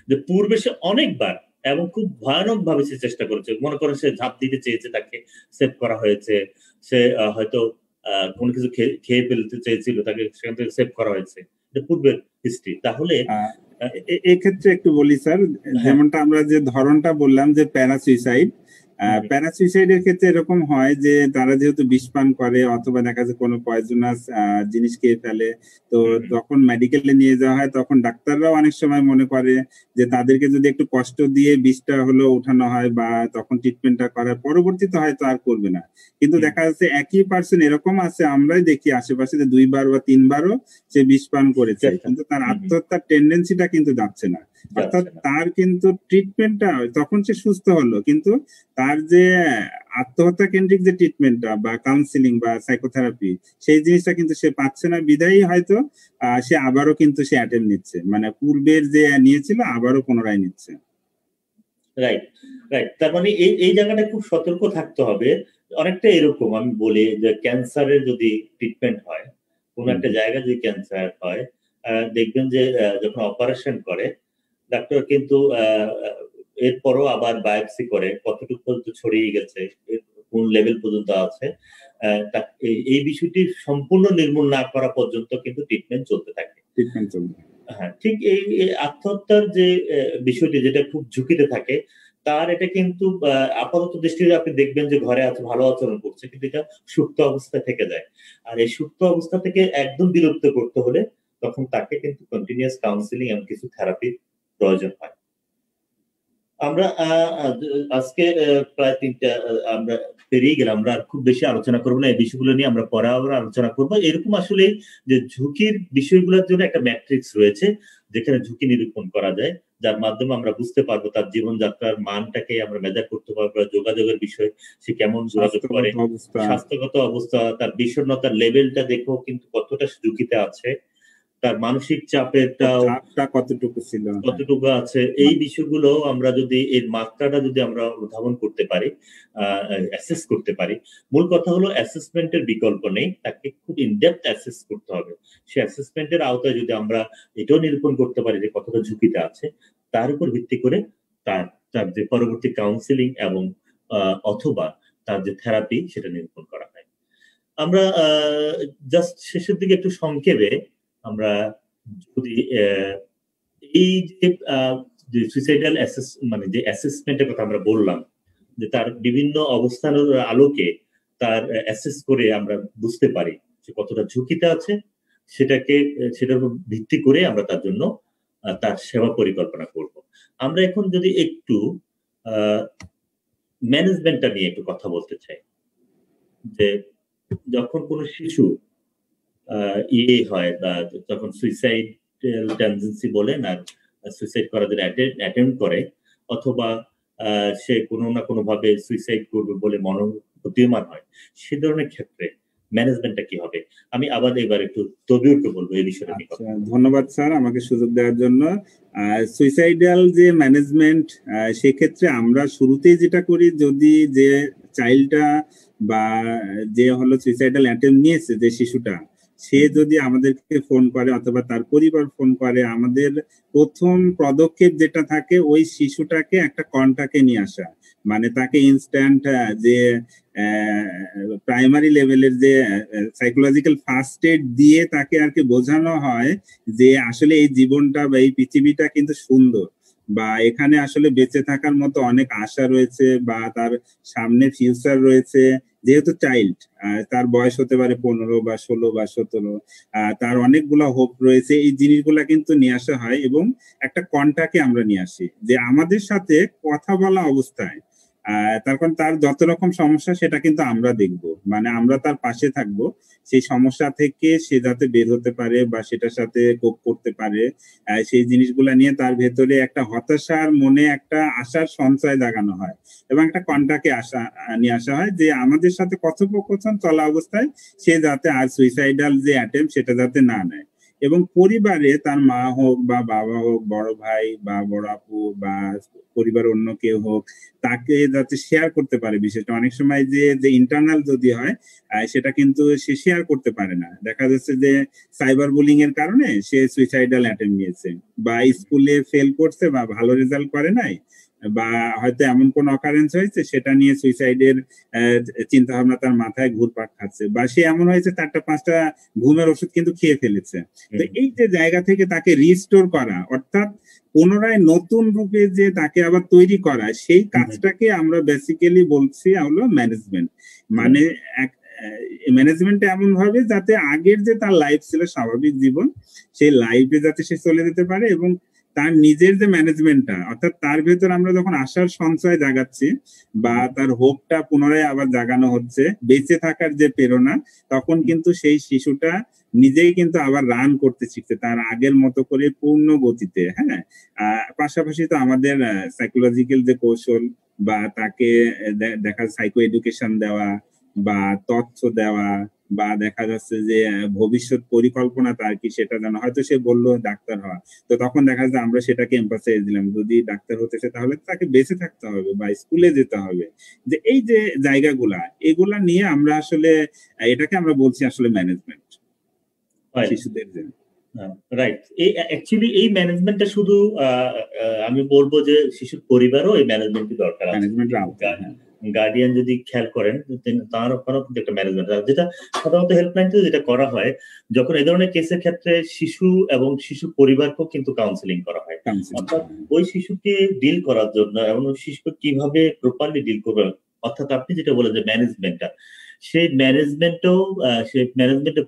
যে পূর্বে সে অনেকবার এবং খুব ভয়ানক ভাবে সে চেষ্টা করেছে, মনে করেন সে ঝাঁপ দিতে চেয়েছে, তাকে সেভ করা হয়েছে, সে হয়তো কোনো কিছু খেয়ে ফেলতে চেয়েছিল, তাকে সেখান থেকে সেভ করা হয়েছে, এটা পূর্বের হিস্ট্রি। তাহলে এক্ষেত্রে একটু বলি স্যার, যেমনটা আমরা যে ধরনটা বললাম যে প্যারাসুইসাইড, প্যারাসুইসাইডের ক্ষেত্রে এরকম হয় যে তারা যেহেতু বিষ পান করে অথবা দেখা যাচ্ছে কোনো পয়জনাস জিনিস খেয়ে ফেলে, তো তখন মেডিকেলে নিয়ে যাওয়া হয়, তখন ডাক্তাররাও অনেক সময় মনে করে যে তাদেরকে যদি একটু কষ্ট দিয়ে বিষটা হলো উঠানো হয় বা তখন ট্রিটমেন্টটা করার পরবর্তীতে হয়তো আর করবে না। কিন্তু দেখা যাচ্ছে একই পার্সন এরকম আছে, আমরাই দেখি আশেপাশে যে 2 বার বা 3 বারও সে বিষ পান করেছে, কিন্তু তার আত্মহত্যার টেন্ডেন্সিটা কিন্তু যাচ্ছে না। অর্থাৎ তার কিন্তু ট্রিটমেন্টটা, তখন সে সুস্থ হলো, কিন্তু তার যে আত্মহত্যা কেন্দ্রিক যে ট্রিটমেন্টটা বা কাউন্সিলিং বা সাইকোথেরাপি, সেই জিনিসটা কিন্তু সে পাচ্ছে না, বিদায়ী হয়তো সে আবারও কিন্তু সে অ্যাটেম্প নিচ্ছে, মানে পূর্বের যে নিয়েছিল আবারও পুনরায় নিচ্ছে। রাইট। তার মানে এই জায়গাটা খুব সতর্ক থাকতে হবে। অনেকটা এরকম আমি বলি যে ক্যান্সারের যদি ট্রিটমেন্ট হয়, কোন একটা জায়গায় যদি ক্যান্সার হয়, দেখবেন যে যখন অপারেশন করে ডাক্তার কিন্তু এরপরও আবার বায়োপসি করে কতটুকু পর্যন্ত ছড়িয়ে গেছে, কোন লেভেল পর্যন্ত আছে, এই বিষয়টি সম্পূর্ণ নির্মূল না করা পর্যন্ত কিন্তু ট্রিটমেন্ট চলতে থাকে। হ্যাঁ, ঠিক এই আত্মহত্যার যে বিষয়টি যেটা খুব ঝুঁকিতে থাকে, তার এটা কিন্তু আপাতত দৃষ্টিতে আপনি দেখবেন যে ঘরে আছে, ভালো আচরণ করছে, কিন্তু এটা সুপ্ত অবস্থায় থেকে যায়। আর এই সুপ্ত অবস্থা থেকে একদম বিলুপ্ত করতে হলে তখন তাকে কিন্তু কন্টিনিউয়াস কাউন্সিলিং এবং কিছু থেরাপির প্রয়োজন হয়। আমরা আজকে প্রায় 3টা আমরা পেরিয়ে গেলাম, আমরা খুব বেশি আলোচনা করবো না এই বিষয়গুলো নিয়ে, আমরা পরে আবার আলোচনা করবো। এরকম আসলে যে ঝুঁকির বিষয়গুলোর জন্য একটা ম্যাট্রিক্স রয়েছে যেখানে ঝুঁকি নিরূপণ করা যায়, যার মাধ্যমে আমরা বুঝতে পারবো তার জীবনযাত্রার মানটাকে আমরা মেজার করতে পারবো, যোগাযোগের বিষয়, সে কেমন যোগাযোগ করে, স্বাস্থ্যগত অবস্থা, তার বিষণ্ণতার লেভেলটা দেখো কিন্তু কতটা ঝুঁকিতে আছে, তার মানসিক চাপেরটাও কতটুকু আছে, এই বিষয়গুলো আমরা যদি এর মাত্রাটা যদি আমরা উদ্ভাবন করতে পারি, অ্যাসেস করতে পারি। মূল কথা হলো অ্যাসেসমেন্টের বিকল্প নেই, তাকে খুব ইনডেপথ অ্যাসেস করতে হবে। সে অ্যাসেসমেন্টের আওতায় যদি আমরা এটাও নিরূপণ করতে পারি যে কতটা ঝুঁকিতে আছে, তার উপর ভিত্তি করে তার যে পরবর্তী কাউন্সিলিং এবং অথবা তার যে থেরাপি সেটা নিরূপণ করা হয়। আমরা জাস্ট শেষের দিকে একটু সংক্ষেপে আমরা যদি এই যে সুইসাইডাল মানে যে অ্যাসেসমেন্টের কথা আমরা বললাম, যে তার বিভিন্ন অবস্থানের আলোকে তার অ্যাসেস করে আমরা বুঝতে পারি যে কতটা ঝুঁকিতে আছে, সেটার উপর ভিত্তি করে আমরা তার জন্য তার সেবা পরিকল্পনা করব। আমরা এখন যদি একটু ম্যানেজমেন্টটা নিয়ে একটু কথা বলতে চাই, যে যখন কোনো শিশু হয় বা যখন সুইসাইডাল টেন্ডেন্সি বলেন আর সুইসাইড করার জন্য অ্যাটেম্প্ট করে, অথবা সে কোনো না কোনো ভাবে সুইসাইড করবে বলে মনোপ্রতীয়মান হয়, সে ধরনের ক্ষেত্রে ম্যানেজমেন্টটা কি হবে? আমি আবার এবার একটু তবিউরকে বলবো এই বিষয়টা নিয়ে। ধন্যবাদ স্যার আমাকে সুযোগ দেওয়ার জন্য। সুইসাইডাল যে ম্যানেজমেন্ট, সেক্ষেত্রে আমরা শুরুতেই যেটা করি, যদি যে চাইল্ডটা বা যে হলো সুইসাইডাল অ্যাটেম্প্ট নিয়েছে যে শিশুটা, সে যদি আমাদেরকে ফোন করে অথবা তার পরিবার ফোন করে, আমাদের প্রথম পদক্ষেপ যেটা থাকে ওই শিশুটাকে একটা কন্টাক্টে নিয়ে আসা, মানে তাকে ইনস্ট্যান্ট যে প্রাইমারি লেভেলের যে সাইকোলজিক্যাল ফার্স্ট এড দিয়ে তাকে আর কি বোঝানো হয় যে আসলে এই জীবনটা বা এই পৃথিবীটা কিন্তু সুন্দর, বা এখানে আসলে বেঁচে থাকার মতো অনেক আশা রয়েছে, বা তার সামনে ফিউচার রয়েছে। যেহেতু চাইল্ড, তার বয়স হতে পারে 15 বা 16 বা 17, তার অনেকগুলো হোপ রয়েছে, এই জিনিসগুলা কিন্তু নিয়ে আসা হয় এবং একটা কন্টাক্টে আমরা নিয়ে আসি যে আমাদের সাথে কথা বলা অবস্থায় তার কারণ তার যত রকম সমস্যা সেটা কিন্তু আমরা দেখব, মানে আমরা তার পাশে থাকব, সেই সমস্যা থেকে সে যাতে বের হতে পারে বা সেটার সাথে কোপ করতে পারে, সেই জিনিসগুলা নিয়ে তার ভেতরে একটা হতাশার মনে একটা আশার সঞ্চয় জাগানো হয় এবং একটা কন্টাক্টে নিয়ে আসা হয় যে আমাদের সাথে কথোপকথন চলা অবস্থায় সে যাতে আর সুইসাইডাল যে অ্যাটেম্প্ট সেটা যাতে না নেয়। এবং পরিবারে তার মা হোক বা বাবা হোক, বড় ভাই বা বড় আপু বা পরিবার অন্য কেউ হোক, তাকে যাতে শেয়ার করতে পারে। বিষয়টা অনেক সময় যে ইন্টারনাল যদি হয় সেটা কিন্তু সে শেয়ার করতে পারে না। দেখা যাচ্ছে যে সাইবার বুলিং এর কারণে সে সুইসাইডাল অ্যাটেম্প্ট নিয়েছে, বা স্কুলে ফেল করছে বা ভালো রেজাল্ট করে নাই, বা হয়তো এমন কোন অকারেন্স হয়েছে সেটা নিয়ে সুইসাইডের চিন্তা ভাবনা তার মাথায় ঘুরপাক খাচ্ছে, বা সে এমন হয়েছে 4-5টা ঘুমের ওষুধ কিন্তু খেয়ে ফেলেছে। তো এই যে জায়গা থেকে তাকে রিস্টোর করা, অর্থাৎ পুনরায় নতুন রূপে যে তাকে আবার তৈরি করা, সেই কাজটাকে আমরা বেসিক্যালি বলছি হলো ম্যানেজমেন্ট। মানে ম্যানেজমেন্ট এমন ভাবে যাতে আগের যে তার লাইফ ছিল, স্বাভাবিক জীবন, সেই লাইফে যাতে সে চলে যেতে পারে, এবং তার নিজের যে ম্যানেজমেন্টটা, অর্থাৎ তার ভেতর আমরা যখন আশার সঞ্চয় জাগাচ্ছি বা তার হোপটা পুনরায় আবার জাগানো হচ্ছে, বেঁচে থাকার যে প্রেরণা, তখন কিন্তু সেই শিশুটা নিজেই কিন্তু আবার রান করতে শিখছে তার আগের মতো করে পূর্ণ গতিতে। হ্যাঁ, পাশাপাশি তো আমাদের সাইকোলজিক্যাল যে কৌশল বা তাকে দেখা সাইকো এডুকেশন দেওয়া বা তথ্য দেওয়া, বা দেখা যাচ্ছে যে ভবিষ্যৎ পরিকল্পনা তার কি সেটা জানা, হয়তো সে বললো ডাক্তার হওয়া, তো তখন দেখা যায় আমরা সেটাকে এমফাসাইজ দিলাম, যদি ডাক্তার হতে চায় তাহলে তাকে বেঁচে থাকতে হবে বা স্কুলে যেতে হবে। যে এই যে জায়গাগুলা, এগুলা নিয়ে আমরা আসলে এটাকে আমরা বলছি আসলে ম্যানেজমেন্ট। শিশুদের জন্য। রাইট, অ্যাকচুয়ালি এই ম্যানেজমেন্টটা শুধু আমি বলবো যে শিশুর পরিবারও এই ম্যানেজমেন্টের দরকার আছে। গার্ডিয়ান যদি খেয়াল করেন তার ওখানেও কিন্তু একটা ম্যানেজমেন্ট আছে, যেটা সাধারণত হেল্পলাইনতে যেটা করা হয় যখন এই ধরনের কেসের ক্ষেত্রে শিশু এবং শিশু পরিবারকেও কিন্তু কাউন্সিলিং করা হয়, অর্থাৎ ওই শিশুকে ডিল করার জন্য এবং ওই শিশুকে কিভাবে প্রপারলি ডিল করবে, অর্থাৎ আপনি যেটা বলেন যে ম্যানেজমেন্টটা, সেই ম্যানেজমেন্টের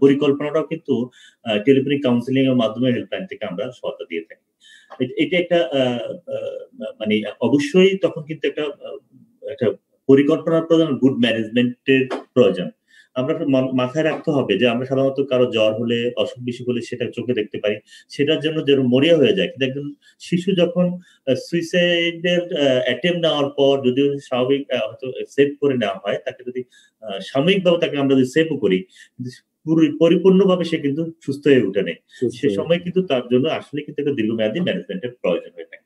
পরিকল্পনাটাও কিন্তু টেলিফোনিক কাউন্সিলিং এর মাধ্যমে হেল্পলাইন থেকে আমরা সহায়তা দিয়ে থাকি। এটা একটা মানে অবশ্যই তখন কিন্তু একটা পরিকল্পনার প্রয়োজন, গুড ম্যানেজমেন্টের প্রয়োজন। আমরা মাথায় রাখতে হবে যে আমরা সাধারণত কারো জ্বর হলে, অসুখ বিসুখ হলে সেটা চোখে দেখতে পারি, সেটার জন্য যেন মরিয়া হয়ে যায়। কিন্তু একজন শিশু যখন সুইসাইডের অ্যাটেম্প নেওয়ার পর যদি স্বাভাবিক হয়তো সেভ করে নেওয়া হয়, তাকে যদি সাময়িকভাবে তাকে আমরা যদি সেভও করি, পরিপূর্ণভাবে সে কিন্তু সুস্থ হয়ে উঠে নেই, সে সময় কিন্তু তার জন্য আসলে কিন্তু একটা দীর্ঘমেয়াদী ম্যানেজমেন্টের প্রয়োজন হয়ে থাকে।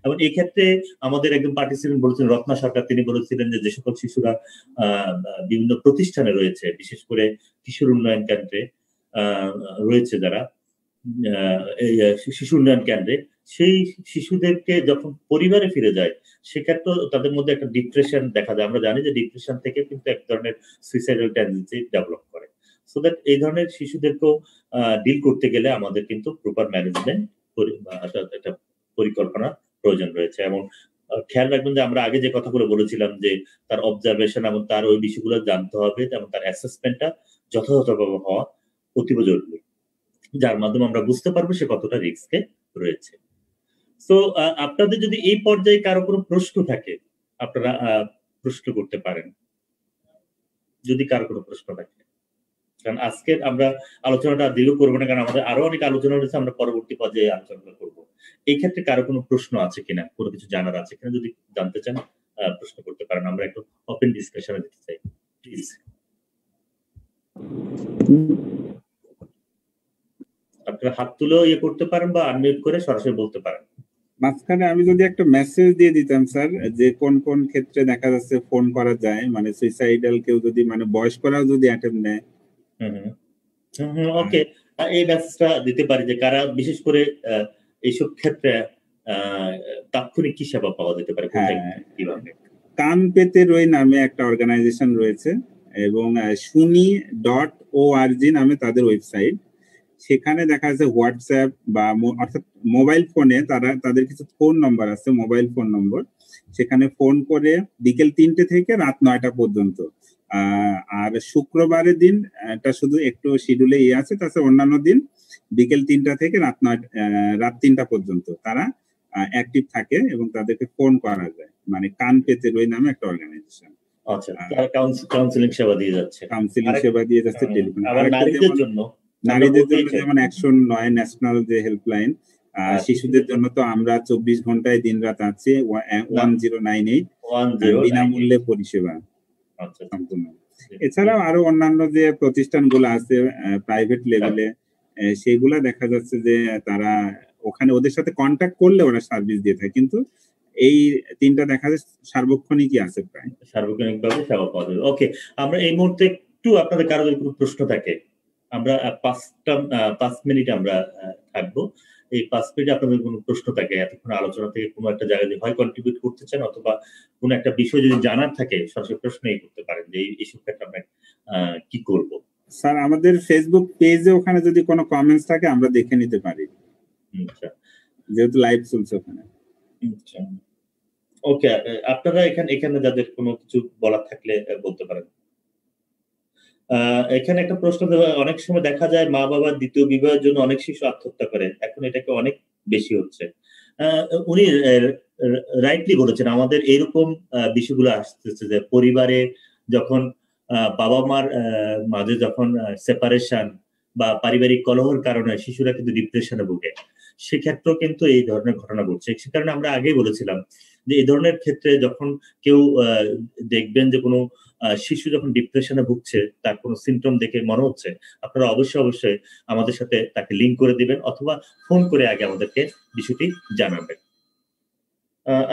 এবং এই ক্ষেত্রে আমাদের একজন পার্টিসিপেন্ট বলেছেন, রত্না সরকার, তিনি বলেছিলেন যে সকল শিশুরা বিভিন্ন প্রতিষ্ঠানে রয়েছে, বিশেষ করে কিশোর উন্নয়ন কেন্দ্রে রয়েছে যারা শিশু উন্নয়ন কেন্দ্রে, সেই শিশুদেরকে যখন পরিবারে ফিরে যায় সেক্ষেত্রে তাদের মধ্যে একটা ডিপ্রেশন দেখা যায়। আমরা জানি যে ডিপ্রেশন থেকে কিন্তু এক ধরনের সুইসাইডাল টেন্ডেন্সি ডেভেলপ করে। সো দ্যাট এই ধরনের শিশুদেরকেও ডিল করতে গেলে আমাদের কিন্তু প্রপার ম্যানেজমেন্ট একটা পরিকল্পনা প্রয়োজন রয়েছে। এবং খেয়াল রাখবেন যে আমরা আগে যে কথাগুলো বলেছিলাম যে তার অবজারভেশন এবং তার ওই বিষয়গুলো জানতে হবে এবং তার অ্যাসেসমেন্টটা যথাযথভাবে হওয়া অতীব জরুরি, যার মাধ্যমে আমরা বুঝতে পারবো সে কতটা রিস্কে রয়েছে। তো আপনাদের যদি এই পর্যায়ে কারো কোনো প্রশ্ন থাকে আপনারা প্রশ্ন করতে পারেন, যদি কারো কোনো প্রশ্ন থাকে। কারণ আজকের আমরা আলোচনাটা দীর্ঘ করবো না, কারণ আমাদের আরো অনেক আলোচনা রয়েছে, আমরা পরবর্তী পর্যায়ে আলোচনা করবো। এই ক্ষেত্রে কারো কোনো প্রশ্ন আছে কিনা, কোনো কিছু জানার আছে কিনা, যদি জানতে চান প্রশ্ন করতে পারেন, আমরা একটু ওপেন ডিসকাশনে দিতে চাই, প্লিজ। আপনারা হাত তুলেও ইয়ে করতে পারেন বা আনমিউট করে সরাসরি বলতে পারেন। মাঝখানে আমি যদি একটা মেসেজ দিয়ে দিতাম স্যার, যে কোন কোন ক্ষেত্রে দেখা যাচ্ছে ফোন করা যায়, মানে সুইসাইডাল কেউ যদি মানে বয়স্করাও যদি অ্যাটেম্প নেয়। ওকে, এই মেসেজটা দিতে পারি যে কারা বিশেষ করে এইসব ক্ষেত্রে তাৎক্ষণিক কি সেবা পাওয়া যেতে পারে, কিভাবে। কান পেতে রই নামে একটা অর্গানাইজেশন রয়েছে এবং শুনি.org নামে তাদের ওয়েবসাইট। সেখানে দেখা যাচ্ছে হোয়াটসঅ্যাপ বা অর্থাৎ মোবাইল ফোনে তাদের কিছু ফোন নম্বর আছে, মোবাইল ফোন নম্বর, সেখানে ফোন করে বিকেল 3টে থেকে রাত 9টা পর্যন্ত। আর শুক্রবারের দিন এটা শুধু একটু শিডিউলে আছে, তাছাড়া অন্যান্য দিন বিকেল 3টা থেকে রাত 3টা পর্যন্ত তারা অ্যাক্টিভ থাকে এবং তাদেরকে ফোন করা যায়। মানে কান পেতে রই নামে একটা অর্গানাইজেশন। আচ্ছা, তারা কাউন্সিলিং সেবা দিয়ে যাচ্ছে, টেলিফোন। নারীদের জন্য যেমন 109 ন্যাশনাল যে হেল্পলাইন, শিশুদের জন্য তো আমরা 24 ঘন্টায় দিনরাত আছি, 1098 বিনামূল্যে পরিষেবা সম্পূর্ণ। এছাড়াও আরো অন্যান্য যে প্রতিষ্ঠানগুলো আছে প্রাইভেট লেভেলে, সেগুলা দেখা যাচ্ছে যে তারা ওখানে ওদের সাথে কন্ট্যাক্ট করলে ওরা সার্ভিস দিয়ে থাকে, কিন্তু এই তিনটা দেখা যাচ্ছে সার্বক্ষণিকই আছে, প্রায় সার্বক্ষণিকভাবে সেবা পাওয়া যাবে। ওকে, আমরা এই মুহূর্তে একটু আপনাদের কারো যদি কোনো প্রশ্ন থাকে, আমরা 5 মিনিট আমরা থাকবো। এই 5 মিনিটে আপনাদের কোনো প্রশ্ন থাকে, এতক্ষণ আলোচনা থেকে কোনো একটা জায়গায় যদি হয় কন্ট্রিবিউট করতে চান অথবা কোনো একটা বিষয় যদি জানার থাকে, সরাসরি প্রশ্নই করতে পারেন যে এইসব ক্ষেত্রে আমরা কি করব। স্যার আমাদের ফেসবুক পেজে ওখানে যদি কোনো কমেন্টস থাকে আমরা দেখে নিতে পারি, যেহেতু লাইভ চলছে ওখানে। ওকে, আপনারা এখানে যাদের কোনো কিছু বলার থাকলে বলতে পারেন। এখানে একটা প্রশ্ন, অনেক সময় দেখা যায় মা বাবার দ্বিতীয় বিবাহের জন্য অনেক শিশু আত্মহত্যা করে, এখন এটাকে অনেক বেশি হচ্ছে। উনি রাইটলি বলেছেন, আমাদের এরকম বিষয়গুলো আসতেছে যে পরিবারে যখন বাবা মার মাঝে যখন সেপারেশন বা পারিবারিক কলহের কারণে শিশুরা কিন্তু ডিপ্রেশনে ভোগে, সেক্ষেত্রেও কিন্তু এই ধরনের ঘটনা ঘটছে। সে কারণে আমরা আগেই বলেছিলাম যে এই ধরনের ক্ষেত্রে যখন কেউ দেখবেন যে কোনো শিশু যখন ডিপ্রেশনে ভুগছে, তার কোনো সিমটম দেখে মনে হচ্ছে, আপনারা অবশ্যই আমাদের সাথে তাকে লিঙ্ক করে দিবেন অথবা ফোন করে আগে আমাদেরকে বিষয়টি জানাবেন।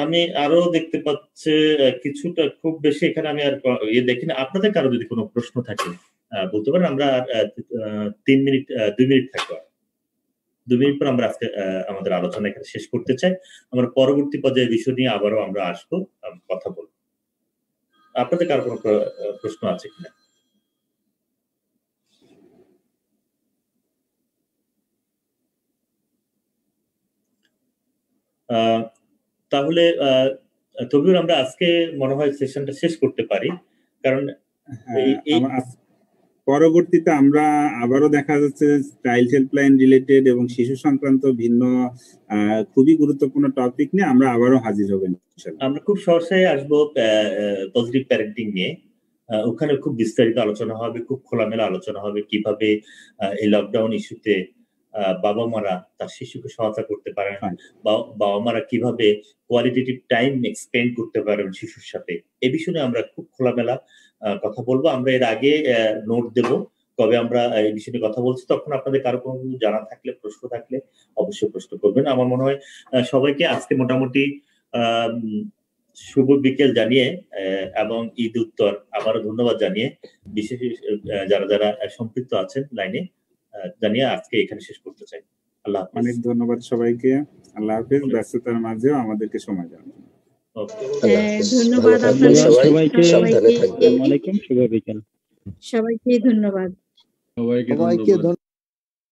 আমি আরো দেখতে পাচ্ছি কিছুটা, খুব বেশি এখানে আমি আর দেখি না। আপনাদের কারো যদি কোনো প্রশ্ন থাকে বলতে পারেন। আমরা 2 মিনিট থাকবো। 2 মিনিট পর আমরা আজকে আমাদের আলোচনা এখানে শেষ করতে চাই। আমরা পরবর্তী পর্যায়ে বিষয় নিয়ে আবারও আমরা আসবো, কথা বলবো। আপনাদের কারো কোনো প্রশ্ন আছে কিনা? তাহলে তবুও আমরা আজকে মনে হয় সেশনটা শেষ করতে পারি, কারণ পরবর্তীতে আমরা আবারও দেখা যাচ্ছে চাইল্ড হেল্পলাইন রিলেটেড এবং শিশু সংক্রান্ত ভিন্ন খুবই গুরুত্বপূর্ণ টপিক নিয়ে আমরা আবারও হাজির হবেন। আমরা খুব সহসায় আসবো পজিটিভ প্যারেন্টিং নিয়ে। ওখানে খুব বিস্তারিত আলোচনা হবে, খুব খোলামেলা আলোচনা হবে কিভাবে এই লকডাউন ইস্যুতে বাবা মারা তার শিশুকে সহায়তা করতে পারেন, বাবা মারা কিভাবে কোয়ালিটেটিভ টাইম এক্সপেন্ড করতে পারেন শিশুর সাথে। এই বিষয়ে আমরা খুব খোলামেলা কথা বলবো। আমরা এর আগে নোট দেব কবে আমরা এই বিষয়ে কথা বলছি, তখন আপনাদের কারো কোনো জানা থাকলে, প্রশ্ন থাকলে অবশ্যই প্রশ্ন করবেন। আমার মনে হয় সবাইকে আজকে মোটামুটি শুভ বিকেল জানিয়ে এবং ঈদ উত্তর আবারও ধন্যবাদ জানিয়ে, বিশেষ যারা যারা সম্পৃক্ত আছেন লাইনে জানিয়ে আজকে এখানে শেষ করতে চাই। আল্লাহ হাফেজ। অনেক ধন্যবাদ সবাইকে। আল্লাহ হাফেজ। ব্যস্ততার মাঝেও আমাদেরকে সময় দেওয়ার জন্য ধন্যবাদ সবাইকে। আসসালামু আলাইকুম, শুভ বিকেল। সবাইকে ধন্যবাদ। সবাইকে ধন্যবাদ।